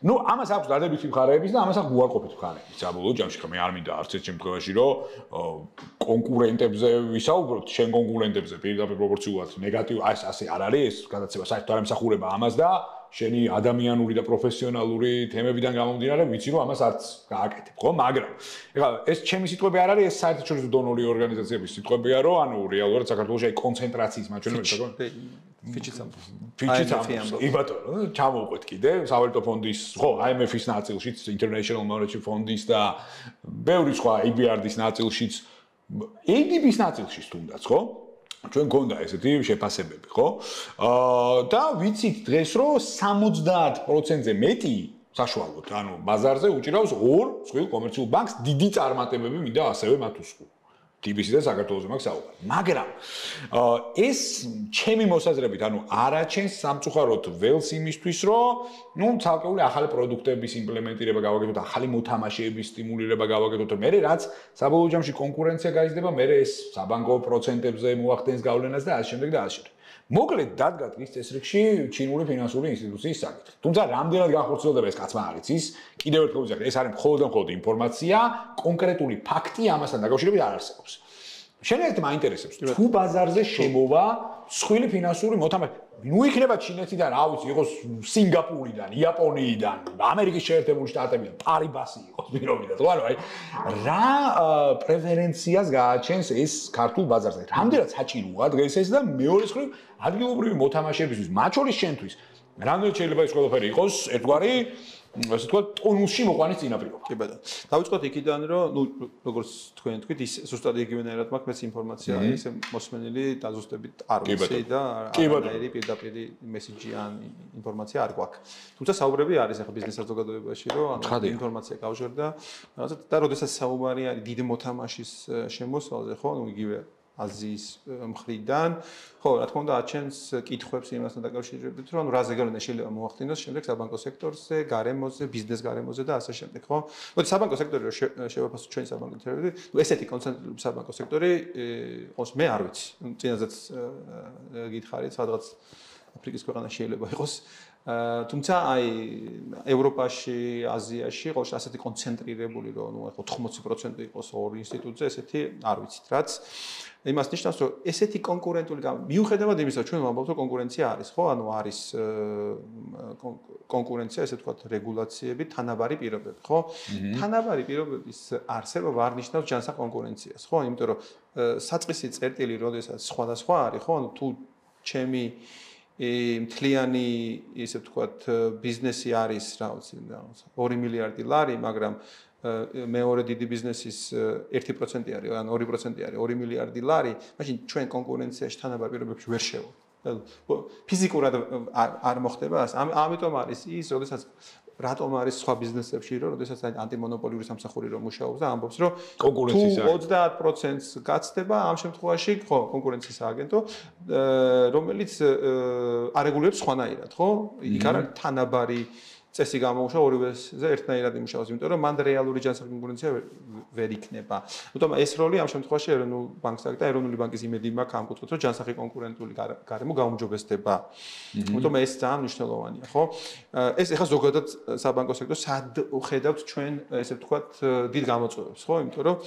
Speaker 3: ну, ამას აქვს დადებითი მხარეებიც და ამას აქვს უარყოფითი მხარეებიც. საბოლოო ჯამში ხომ მე არ მინდა არც ერთ შემთხვევაში რომ კონკურენტებზე ვისაუბროთ, შენ კონკურენტებზე პირდაპირ პროპორციულად ნეგატივ ასე არ არის ეს გადაცემა საერთოდ არ ემსახურება ამას და შენი ადამიანური და პროფესიონალური თემებიდან გამომდინარე ვიცი რომ ამას არც გააკეთებ, ხო? მაგრამ ეხლა ეს ჩემი სიტყვები არ არის, ეს საერთაშორისო დონორი ორგანიზაციების სიტყვებია, რომ ანუ რეალურად საქართველოში აი კონცენტრაციის მაჩვენებელი ფიჩიც იბატონო, ჩამოვყვეთ კიდე სავალუტო ფონდის, ხო, IMF-ის ნაწილშიც, International Monetary Fund-ის და ბევრი სხვა EBRD-ის ნაწილშიც, ADB-ის ნაწილშიც თუნდაც, ხო? ჩვენ გქონდა ესეთი შეფასებები, ხო? და ვიცით დღეს რომ 70%-ზე მეტი საშუალოდ, ანუ ბაზარზე უჭირავს 2 მსხვილ კომერციულ ბანკს დიდი წარმატებები მინდა ასევე მათ უსხო. TBC და საქართველოს მაქვს საუბარი. მაგრამ ეს ჩემი მოსაზრებით, ანუ არაჩენს სამწუხაროდ ველს იმისთვის, რომ ნუ ცალკეული ახალი პროდუქტების იმპლემენტირება გავაკეთოთ, ახალი მოთამაშეების სტიმულირება გავაკეთოთ, მე რაც საბოლოო ჯამში კონკურენცია გაიზრდება, მე ეს საბანკო პროცენტებზე მოახდენს გავლენას და ასე შემდეგ და ასე შემდეგ. მოკლედ დადგა დღის წესრიგში ჩინური ფინანსური ინსტიტუციის საკითხი. თუმცა რამდენად განხორციელდება ეს კაცმა არ იცის. კიდევ ერთხელ ვიზახე, ეს არის მხოლოდ ინფორმაცია, კონკრეტული ფაქტი ამასთან დაკავშირებით არ არსებობს. შენერთ მაინტერესებს, თუ ბაზარზე შემოვა მსხვილი ფინანსური მოთამაშე, ნუ იქნება ჩინეთიდან, რა ვიცი, იყოს სინგაპურიდან, იაპონიიდან, ამერიკის შეერთებული შტატებიდან, პარიბასი იყოს პირობიდან, ხო არა, რა პრეფერენციას გააჩენს ეს ქართულ ბაზარზე? რამდენად საჭიროა დღეს ეს და მეორე მხრივ ადგილობრივი მოთამაშეებისთვის, მათ შორის შენთვის, რამდენად შეიძლება ეს ყველაფერი იყოს ერთგვარი ასე თქვა ტონუსში მოყვანის წინაპირობა.
Speaker 4: კი ბატონო. დავიწყოთ იქიდან, რომ ნუ როგორც თქვენ თქვით, ის ზუსტად იგივენაირად მაქვს მეც ინფორმაცია არის, მოსმენილი დაზუსტებით არ ვიცი და არანაირი პირდაპირ მესიჯი ან ინფორმაცია არ გვაქვს. თუმცა საუბრები არის ახლა ბიზნეს საზოგადოებაში, რომ ანუ ინფორმაცია გავჟერდა, რაღაცა და როდესაც საუბარი არის დიდ მოთამაშის შემოსვალზე, ხო, ნუ იგივე აზიის მხრიდან, ხო, რა თქმა უნდა, აჩენს კითხვებს იმასთან დაკავშირებით, რომ ანუ რა ზეგავლენა შეიძლება მოახდინოს შემდეგ საბანკო სექტორზე, გარემოზე, ბიზნეს გარემოზე და ასე შემდეგ, ხო? მოდი საბანკო სექტორი რო შევაფასოთ ჩვენი საბანკო სექტორი, ნუ ესეთი კონცენტრირებული საბანკო სექტორი ყავს მე არ ვიცი. წინაზეც გითხარით, სადღაც აფრიკის ქვეყანა შეიძლება იყოს. თუმცა აი ევროპაში, აზიაში ყავს ასეთი კონცენტრირებული, რომ ნუ 80% იყოს ორ ინსტიტუტზე, ესეთი არ ვიცით, რაც იმას ნიშნავს, რომ ესეთი კონკურენტული მიუხედავად იმისა, ჩვენ ვამბობთ, რომ კონკურენცია არის, ხო? ანუ არის კონკურენცია, ესე ვთქვათ, რეგულაციები, თანაბარი პირობები, ხო? თანაბარი პირობების არსებობა არ ნიშნავს ჯანსაღ კონკურენციას, ხო? იმიტომ რომ საწყისი წერტილი, როდესაც სხვადასხვა არის, ხო? ანუ თუ ჩემი მთლიანი, ისე ვთქვათ, ბიზნესი არის, რა ვიცი, 2 მილიარდი ლარი, მაგრამ მეორე დიდი ბიზნესის 1% არის, ან 2% არის, 2 მილიარდი ლარი, მაშინ ჩვენ კონკურენციაში თანაბარ პირობებში ვერ შევავთ. ფიზიკურად არ მოხდება ასე. ამიტომ არის ის, როდესაც რატომ არის სხვა ბიზნესებში, რომ როდესაც ანტიმონოპოლიური სამსახური რომ მუშაობს და ამბობს, რომ კონკურენციის 30%-ს გაცდება ამ შემთხვევაში, ხო, კონკურენციის სააგენტო, რომელიც არეგულირებს სხვანაირად, ხო? იქ არ არის თანაბარი წესი გამოუშვა ორივეზე ერთნაირად იმუშაოს, იმიტომ რომ მან რეალური ჯანსაღი კონკურენცია ვერ იქნება. თუმცა ეს როლი ამ შემთხვევაში ეროვნულ ბანკს აქვს და ეროვნული ბანკის იმედი მაქვს ამ კუთხით, რომ ჯანსაღი კონკურენტული გარემო გაუმჯობესდება. თუმცა ეს ძალიან მნიშვნელოვანია, ხო? ეს ეხლა ზოგადად საბანკო სექტორს სად ხედავთ ჩვენ, ესე ვთქვათ, დიდ გამოწვევებს, ხო? იმიტომ რომ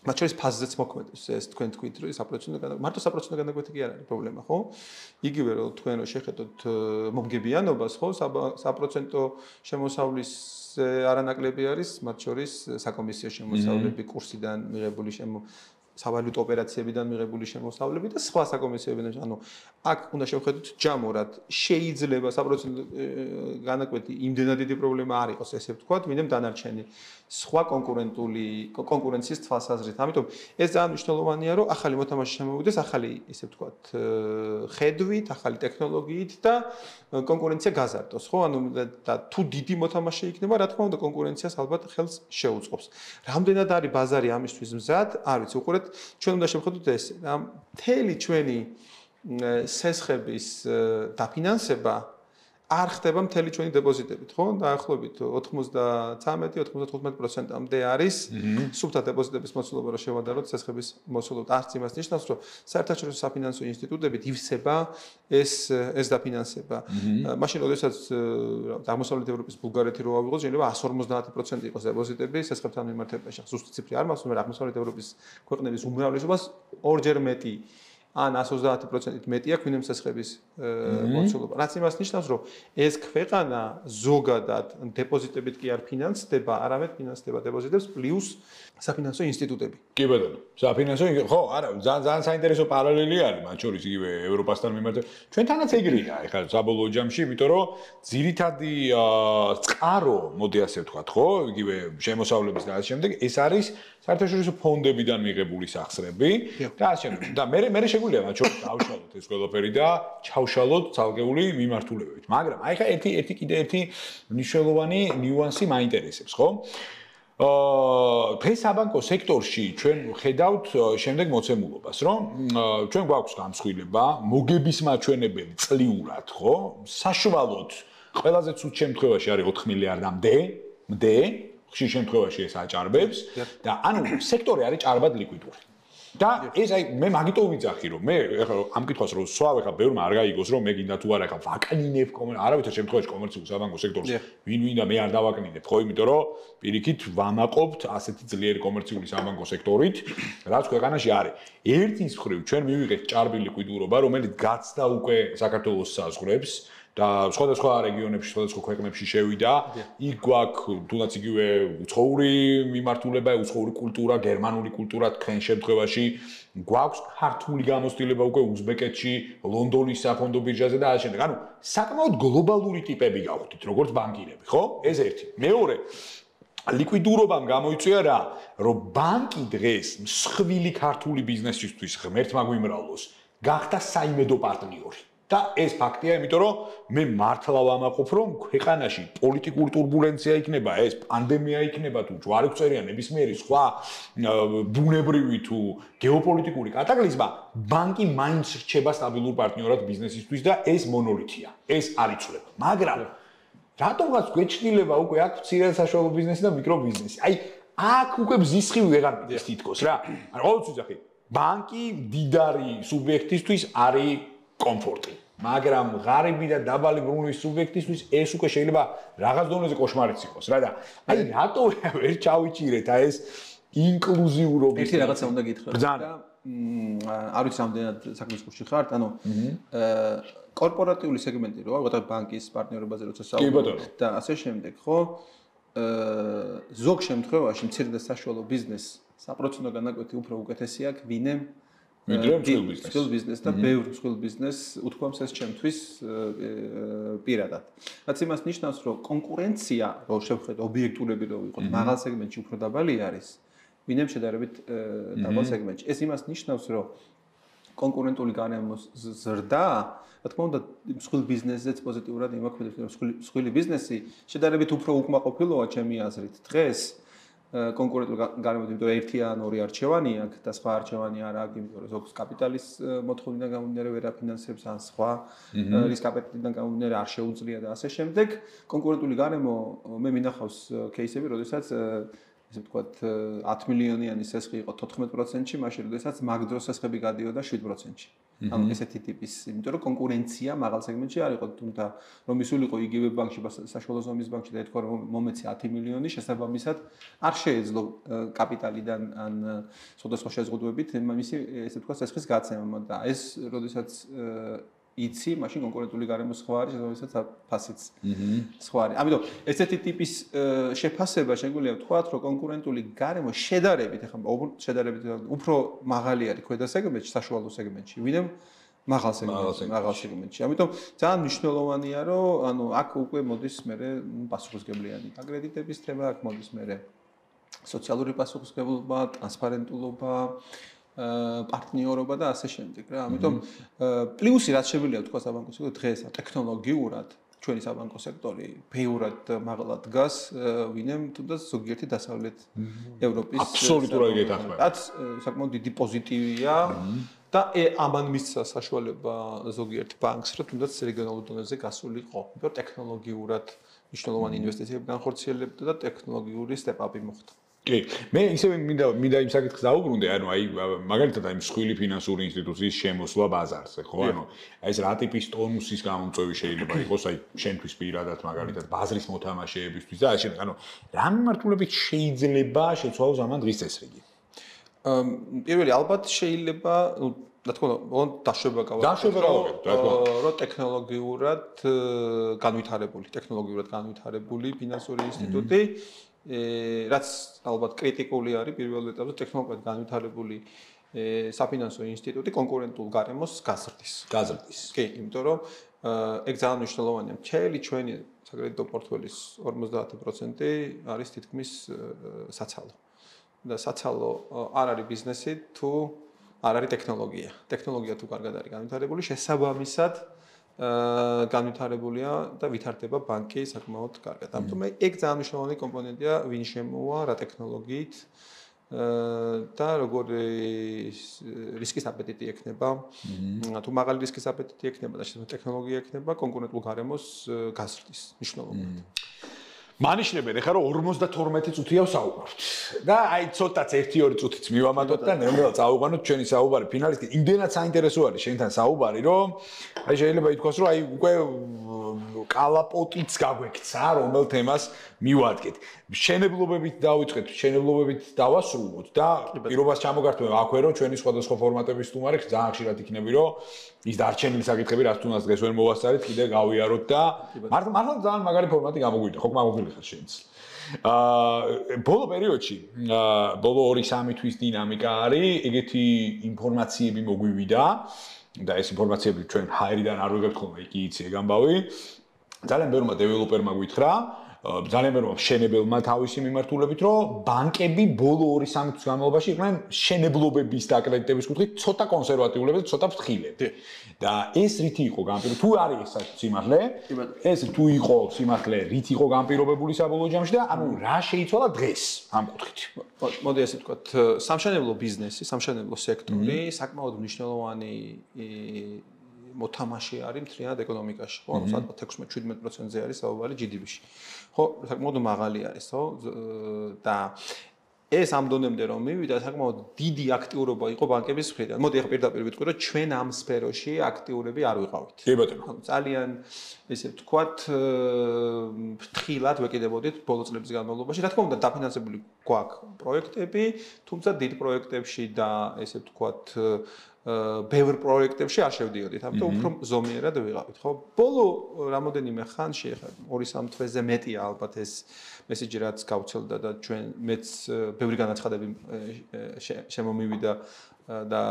Speaker 4: მათ შორის ფაზზეც მოქმედებს ეს თქვენ თქვით, რომ საპროცენტო მარტო საპროცენტო განაკვეთი კი არ არის პრობლემა, ხო? იგივე რომ თქვენ რო შეხედოთ მომგებიანობას, ხო, საპროცენტო შემოსავლის არანაკლები არის, მათ შორის საკომისიო შემოსავლები, კურსიდან მიღებული სავალუტო ოპერაციებიდან მიღებული შემოსავლები და სხვა საკომისიოებიდან, ანუ აქ უნდა შევხედოთ ჯამურად, შეიძლება საპროცენტო განაკვეთი იმდენად დიდი პრობლემა არ იყოს, ესე ვთქვათ, მინდა დანარჩენი სხვა კონკურენციის თვალსაზრისით. ამიტომ ეს ძალიან მნიშვნელოვანია, რომ ახალი მოთამაშე შემოვიდეს, ახალი, ესე ვთქვათ, ხედვით, ახალი ტექნოლოგიით და კონკურენცია გაზარდოს, ხო? ანუ და თუ დიდი მოთამაშე იქნება, რა თქმა უნდა, კონკურენციას ალბათ ხელს შეუწყობს. რამდენად არის ბაზარი ამისთვის მზად? არ ვიცი, უყურეთ, ჩვენ უნდა შევხედოთ ეს, რა მთელი ჩვენი სესხების დაფინანსება არ ხდება მთელი ჩვენი დეპოზიტებით, ხო? დაახლოებით 93-95%-მდე არის სუფთა დეპოზიტების მოცულობა, რომ შევადაროთ სესხების მოცულობა. არც იმას ნიშნავს, რომ საერთაშორისო საფინანსო ინსტიტუტებით ივსება ეს დაფინანსება. მაშინ, როდესაც აღმოსავლეთ ევროპის ბულგარეთი რო ავიღოთ, შეიძლება 150% იყოს დეპოზიტები სესხებთან მიმართებაში. ზუსტი ციფრი არ მაქვს, მაგრამ აღმოსავლეთ ევროპის ქვეყნების უმრავლესობას ორჯერ მეტი ან 130%-ით მეტი აქვს მინიმუმ სესხების მოცულობა. რაც იმას ნიშნავს, რომ ეს ქვეყანა ზოგადად დეპოზიტებით კი არ ფინანსდება, არამედ ფინანსდება დეპოზიტებს პლუს საფინანსო ინსტიტუტები.
Speaker 3: კი ბატონო. საფინანსო, ხო, არა, ძალიან საინტერესო პარალელი არის, მათ შორის იგივე ევროპასთან მიმართებით. ჩვენთანაც ეგრეა, ეხლა საბოლოო ჯამში, იმიტომ რომ ძირითადი წყარო, მოდი ასე ვთქვათ, ხო, იგივე შემოსავლების და ასე შემდეგ, ეს არის საერთაშორისო ფონდებიდან მიღებული სახსრები და ასე შემდეგ. და მე შეგვიძლია მათ შორის დავშალოთ ეს ყველაფერი და ჩავშალოთ ცალკეული მიმართულებებით. მაგრამ აი ხა ერთი მნიშვნელოვანი ნიუანსი მაინტერესებს, ხო? დღეს საბანკო სექტორში ჩვენ ხედავთ შემდეგ მოცემულობას, რომ ჩვენ გვაქვს გამსხვილება, მოგების მაჩვენებელი წლიურად, ხო? საშუალოდ ყველაზე ცუდ შემთხვევაში არის 4 მილიარდამდე, ხშირ შემთხვევაში ეს აჭარბებს და ანუ სექტორი არის ჭარბად ლიკვიდური. და ეს აი მე მაგიტომ ვიძახი რომ მე ეხლა ამ კითხვას რომ სვავ ეხლა ბევრმა არ გაიგოს რომ მე გინდა თუ არა ეხლა ვაკნინებ არავითარ შემთხვევაში კომერციულ საბანკო სექტორს ვინ და მე არ დავაკნინებ ხო იმიტომ რომ პირიქით ვამაყობთ ასეთი ძლიერი კომერციული საბანკო სექტორით რაც ქვეყანაში არის ერთის მხრივ ჩვენ მივიღეთ ჭარბი ლიკვიდურობა რომელიც გაცდა უკვე საქართველოს საზღვრებს და სხვადასხვა რეგიონებში, სხვადასხვა ქვეყნებში შევიდა. იქ გვაქვს თუნდაც იგივე უცხოური მიმართულება, უცხოური კულტურა, გერმანული კულტურა თქვენ შემთხვევაში გვაქვს ქართული გამოცდილება უკვე უზბეკეთში, ლონდონის საფონდო ბირჟაზე და ასე შემდეგ. ანუ საკმაოდ გლობალური ტიპები გავხდით, როგორც ბანკირები, ხო? ეს ერთი. მეორე ლიკვიდურობამ გამოიწვია რა, რომ ბანკი დღეს მსხვილი ქართული ბიზნესისთვის ღმერთმა გვიმრავლოს, გახდა საიმედო პარტნიორი. და ეს ფაქტია, იმიტომ რომ მე მართლა ვამაყობ, რომ ქვეყანაში პოლიტიკური турბულენცია იქნება, ეს პანდემია იქნება თუ ჯვაროსწერია ნებისმიერი სხვა ბუნებრივი თუ გეოპოლიტიკური კატაკლიზმა, ბანკი მაინც რჩება სტაბილურ პარტნიორად ბიზნესისთვის და ეს მონოლითია. ეს არ იცვლება. მაგრამ რატომღაც გვეჩნილება უკვე აქ მცირე და საშუალო ბიზნესი და მიკრობიზნესი. აი, აქ უკვე ბზისხივი ვეღარ მიდის თითქოს რა. ანუ ყოველთვის ვიძახი, ბანკი დიდარი სუბიექტისთვის არის კომფორტი. მაგრამ ღარიბი და დაბალი ბრუნვის სუბიექტისთვის ეს უკვე შეიძლება რაღაც დონეზე კოშმარიც იყოს რა და აი რატო ვერ ჩავიჭირეთ აი ეს ინკლუზიურობის
Speaker 4: ერთი რაღაცა უნდა გითხრათ და არ ვიცი რამდენად საქმის კურსში ხართ ანუ კორპორატიული სეგმენტი რო ვიღათა ბანკის პარტნიორობაზე როცა საუბრობთ და ასე შემდეგ ხო ზოგ შემთხვევაში მცირე და საშუალო ბიზნესს საპროცენტო განაკვეთი უფრო უკეთესი აქვს ვინმე მსხვილ ბიზნეს და ბევრ მსხვილ ბიზნესს უთქვამს ეს ჩემთვის პირადად. რაც იმას ნიშნავს, რომ კონკურენცია, რო შევხედოთ ობიექტურები რო ვიყოთ, მაღალ სეგმენტში უფრო დაბალი არის, ვინმე შედარებით დაბალ სეგმენტში. ეს იმას ნიშნავს, რომ კონკურენტული გარემოს ზრდა, რა თქმა უნდა, მსხვილ ბიზნესზეც პოზიტიურად იმოქმედებს, მსხვილი ბიზნესი შედარებით უფრო უკმაყოფილოა ჩემი აზრით. დღეს კონკურენტულ გარემოში, იმიტომ რომ ერთი ან ორი არჩევანი აქვს და სხვა არჩევანი არ აქვს, იმიტომ რომ ზოგს კაპიტალის მოთხოვნიდან გამომდინარე ვერ აფინანსებს ან სხვა რისკ აპეტიტიდან გამომდინარე არ შეუძლია და ასე შემდეგ. კონკურენტული გარემო მე მინახავს кейსები, როდესაც ესე ვთქვათ 10 მილიონიანი სესხი იყო 14%-ში, მაშინ როდესაც მაგ დროს სესხები გადიოდა 7%-ში. ანუ ესეთი ტიპის, იმიტომ რომ კონკურენცია მაღალ სეგმენტში არ იყო, თუმცა რომ ისულიყო იგივე ბანკში, საშუალო ზომის ბანკში და ეთქვა რომ მომეცი 10 მილიონი, შესაბამისად არ შეეძლო კაპიტალიდან ან სხვადასხვა შეზღუდვებით მისი ესე ვთქვათ სესხის გაცემა და ეს როდესაც იცი, მაშინ კონკურენტული გარემო სხვა არის, შესაბამისად ფასიც სხვა არის. ამიტომ ესეთი ტიპის შეფასება შეგვიძლია ვთქვათ, რომ კონკურენტული გარემო შედარებით, ეხლა შედარებით უფრო მაღალი არის ქვედა სეგმენტში, საშუალო სეგმენტში, ვინმე მაღალ სეგმენტში. ამიტომ ძალიან მნიშვნელოვანია, რომ ანუ აქ უკვე მოდის მერე პასუხისმგებლიანი აკრედიტების თემა, აქ მოდის მერე სოციალური პასუხისმგებლობა, ტრანსპარენტულობა პარტნიორობა და ასე შემდეგ რა. ამიტომ პლუსი რაც შეგვიძლია ვთქვა საბანკო სექტორში დღეს ტექნოლოგიურად ჩვენი საბანკო სექტორი ბევრად მაღლა დგას ვინმე თუნდაც ზოგიერთი დასავლეთ ევროპის
Speaker 3: აბსოლუტურად გეთანხმება.
Speaker 4: რაც საკმაოდ დიდი პოზიტივია და ამან მისცა საშუალება ზოგიერთ ბანკს რომ თუნდაც რეგიონალურ დონეზე გასულიყო. იმიტომ ტექნოლოგიურად მნიშვნელოვანი ინვესტიციები განხორციელებდა და ტექნოლოგიური სტეპაპი მოხდა.
Speaker 3: კი, მე ისევ მინდა იმ საკითხს დავუბრუნდე, ანუ აი მაგალითად აი მსხვილი ფინანსური ინსტიტუციის შემოსვლა ბაზარზე, ხო? ანუ აი ეს რა ტიპის ტონუსის გამომწვევი შეიძლება იყოს აი შენთვის პირადად მაგალითად ბაზრის მოთამაშეებისთვის და ასე. ანუ რა მიმართულებით შეიძლება შეცვალოს ამან დღის წესრიგი?
Speaker 4: პირველი ალბათ შეიძლება, ну, რა თქმა უნდა, დაშვება რომ ტექნოლოგიურად განვითარებული ფინანსური ინსტიტუტი რაც ალბათ კრიტიკული არის პირველ ეტაპზე ტექნოლოგიურად განვითარებული საფინანსო ინსტიტუტი კონკურენტულ გარემოს გაზრდის. კი, იმიტომ რომ ეგ ძალიან მნიშვნელოვანია. მთელი ჩვენი საკრედიტო პორტფელის 50% არის თითქმის საცალო. და საცალო არ არის ბიზნესი თუ არ არის ტექნოლოგია. ტექნოლოგია თუ კარგად არის განვითარებული, შესაბამისად განვითარებულია და ვითარდება ბანკი საკმაოდ კარგად. ამიტომ ეგ ძალიან მნიშვნელოვანი კომპონენტია, ვინ შემოვა, რა ტექნოლოგიით და როგორი რისკის აპეტიტი ექნება. თუ მაღალი რისკის აპეტიტი ექნება და შესაძლოა ტექნოლოგია ექნება, კონკურენტულ გარემოს გაზრდის მნიშვნელოვნად.
Speaker 3: მანიშნებენ ეხლა რომ 52 წუთია ვსაუბრობთ და აი ცოტაც 1-2 წუთიც მივამატოთ და ნელ-ნელა წავუყანოთ ჩვენი საუბარი ფინალისკენ. იმდენად საინტერესო არის შენთან საუბარი, რომ აი შეიძლება ითქვას, რომ აი უკვე კალაპოტიც გაგვექცა, რომელ თემას მივადგეთ. მშენებლობებით დავიწყეთ, მშენებლობებით დავასრულოთ და პირობას ჩამოგართმევ აქვე, რომ ჩვენი სხვადასხვა ფორმატების სტუმარი ძალიან ხშირად იქნები, რომ ის დარჩენილი საკითხები, რაც თუნდაც დღეს ვერ მოვასწარეთ, კიდე გავიაროთ და მართლა ძალიან მაგარი ფორმატი გამოგვივიდა, ხო გამოგვიღეთ შენც. ბოლო პერიოდში, ბოლო 2-3 თვის დინამიკა არის, ეგეთი ინფორმაციები მოგვივიდა და ეს ინფორმაციები ჩვენ ჰაერიდან არ ვიღებთ ხოლმე, იქ იცი ეგ ამბავი. ძალიან ბევრმა დეველოპერმა გვითხრა, ძალიან ბევრმა მშენებელმა თავისი მიმართულებით, რომ ბანკები ბოლო 2-3 თვის განმავლობაში იყვნენ მშენებლობების და კრედიტების კუთხით ცოტა კონსერვატიულები და ცოტა ფრთხილები. და ეს რითი იყო განპირობებული? თუ არის ეს სიმართლე? ეს თუ იყო სიმართლე, რით იყო განპირობებული საბოლოო ჯამში და ანუ რა შეიცვალა დღეს ამ კუთხით?
Speaker 4: მოდი ასე ვთქვათ, სამშენებლო ბიზნესი, სამშენებლო სექტორი საკმაოდ მნიშვნელოვანი მოთამაშე არის მთლიანად ეკონომიკაში, ხო? სადღაც 16-17%-ზე არის საუბარი GDP-ში. ხო, საკმაოდ მაღალი არის, ხო? და ეს ამ დონემდე რომ მივიდა, საკმაოდ დიდი აქტიურობა იყო ბანკების მხრიდან. მოდი ახლა პირდაპირ ვიტყვი, რომ ჩვენ ამ სფეროში აქტიურები არ ვიყავით.
Speaker 3: კი ბატონო.
Speaker 4: ძალიან ესე ვთქვათ, ფრთხილად ვეკიდებოდით ბოლო წლების განმავლობაში. რა თქმა უნდა, დაფინანსებული გვაქვს პროექტები, თუმცა დიდ პროექტებში და ესე ვთქვათ ბევრ პროექტებში არ შევდიოდით, ამიტომ უფრო ზომიერად ვიყავით, ხო? ბოლო რამოდენიმე ხანში, ხა 2-3 თვეზე მეტია ალბათ ეს მესიჯი რაც გავცელდა და ჩვენ მეც ბევრი განაცხადები შემომივიდა და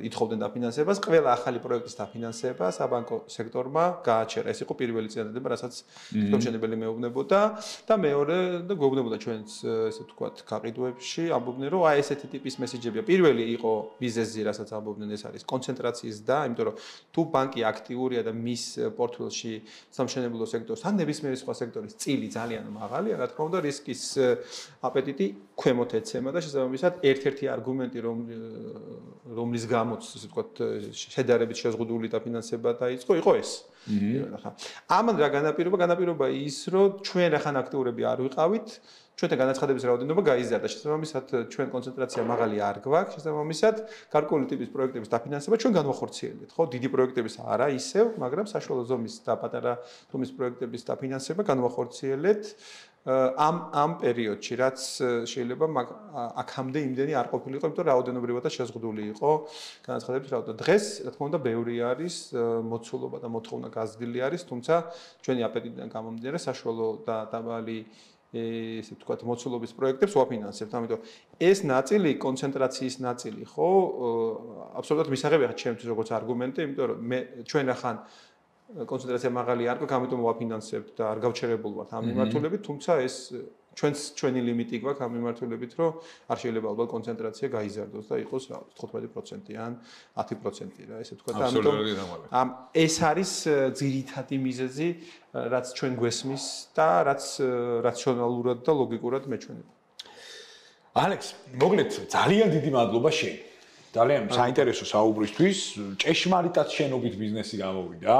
Speaker 4: ითხოვდნენ დაფინანსებას. ყველა ახალი პროექტის დაფინანსება საბანკო სექტორმა გააჩერა. ეს იყო პირველი წინადადება, რასაც მშენებელი მეუბნებოდა და მეორე და გვეუბნებოდა ჩვენც ესე ვთქვათ გაყიდვებში, ამბობდნენ რომ აი ესეთი ტიპის მესიჯებია. პირველი იყო ბიზნესი, რასაც ამბობდნენ, ეს არის კონცენტრაციის და, იმიტომ რომ თუ ბანკი აქტიურია და მის პორტფელში სამშენებლო სექტორს ან ნებისმიერი სხვა სექტორის წილი ძალიან მაღალია, რა თქმა უნდა, რისკის აპეტიტი ქვემოთ ეცემა და შესაბამისად ერთ-ერთი არგუმენტი რომლის გამოც ასე ვთქვათ შედარებით შეზღუდული დაფინანსება დაიწყო, იყო ეს. ამან რა განაპირობა ის, რომ ჩვენ რახან აქტიურები არ ვიყავით, ჩვენთან განაცხადების რაოდენობა გაიზარდა. შესაბამისად ჩვენ კონცენტრაცია მაღალი არ გვაქვს, შესაბამისად გარკვეული ტიპის პროექტების დაფინანსება ჩვენ განვახორციელებთ, ხო? დიდი პროექტების არა ისევ, მაგრამ საშუალო ზომის და პატარა ზომის პროექტების დაფინანსება განვახორციელებთ. ამ პერიოდში, რაც შეიძლება აქამდე იმდენი არ ყოფილიყო, იმიტომ რომ რაოდენობრივადაც შეზღუდული იყო განაცხადების რაოდენობა. დღეს, რა თქმა უნდა, ბევრი არის მოცულობა და მოთხოვნა გაზრდილი არის, თუმცა ჩვენი აპეტიტიდან გამომდინარე საშუალო და დაბალი ესე ვთქვათ მოცულობის პროექტებს ვაფინანსებთ. ამიტომ ეს ნაწილი, კონცენტრაციის ნაწილი, ხო, აბსოლუტურად მისაღებია ჩემთვის როგორც არგუმენტი, იმიტომ რომ ჩვენ ახან კონცენტრაცია მაღალი არ გვაქვს, ამიტომ ვაფინანსებთ და არ გავჩერებულ ვართ ამ მიმართულებით, თუმცა ეს ჩვენი ლიმიტი გვაქვს ამ მიმართულებით, რომ არ შეიძლება ალბათ კონცენტრაცია გაიზარდოს და იყოს 15% ან 10% რა, ესე ვთქვათ. ამიტომ ეს არის ძირითადი მიზეზი, რაც ჩვენ გვესმის და რაც რაციონალურად და ლოგიკურად მეჩვენება.
Speaker 3: ალექს, მოგლეთ ძალიან დიდი მადლობა შენ. ძალიან საინტერესო საუბრისთვის, ჭეშმარიტად შენობით ბიზნესი გამოვიდა.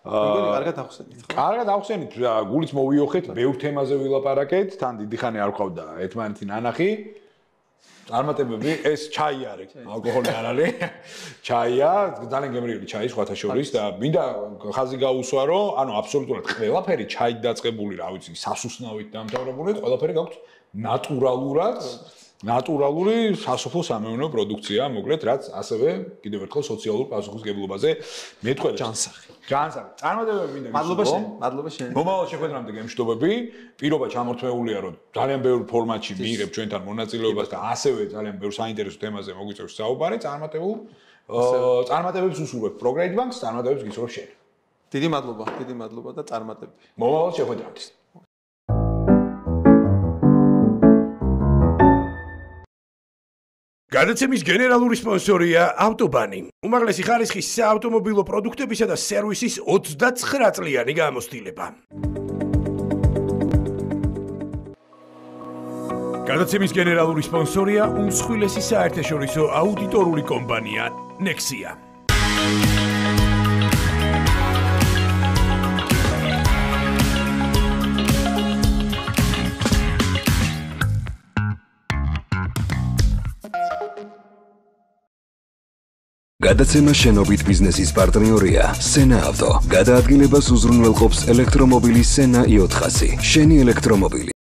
Speaker 4: კარგად ახსენეთ.
Speaker 3: კარგად ახსენეთ, გულით მოვიოხეთ, ბევრ თემაზე ვილაპარაკეთ, თან დიდი ხანი არ ვყავდა ერთმანეთი ნანახი. წარმატებები, ეს ჩაი არის, ალკოჰოლი არ არის. ჩაია, ძალიან გემრიელი ჩაი სხვათა შორის და მინდა ხაზი გაუსვა, რომ ანუ აბსოლუტურად ყველაფერი ჩაით დაწყებული, რა ვიცი, სასუსნავით დამთავრებული, ყველაფერი გაქვთ ნატურალური სასოფლო სამეურნეო პროდუქცია, მოკლედ, რაც ასევე კიდევ ერთხელ სოციალურ პასუხისმგებლობაზე მეტყველებს.
Speaker 4: ჯანსაღი.
Speaker 3: წარმატებები მინდა გისურვო.
Speaker 4: მადლობა შენ.
Speaker 3: მომავალ შეხვედრამდე გემშვიდობები. პირობა ჩამორთმეულია, რომ ძალიან ბევრ ფორმატში მიიღებ ჩვენთან მონაწილეობას და ასევე ძალიან ბევრ საინტერესო თემაზე მოგვიწევს საუბარი. წარმატებებს უსურვებ Prograde Bank-ს, წარმატებებს გისურვებ შენ.
Speaker 4: დიდი მადლობა და წარმატებები.
Speaker 3: მომავალ შეხვედრამდე.
Speaker 1: გადაცემის გენერალური სპონსორია ავტობანი. უმაღლესი ხარისხის საავტომობილო პროდუქტებისა და სერვისის 29 წლიანი გამოცდილება. გადაცემის გენერალური სპონსორია უმსხვილესი საერთაშორისო აუდიტორული კომპანია Nexia.
Speaker 2: გადაცემა შენობით ბიზნესის პარტნიორია სენა ავტო. გადაადგილებას უზრუნველყოფს ელექტრომობილი სენა i400. შენი ელექტრომობილი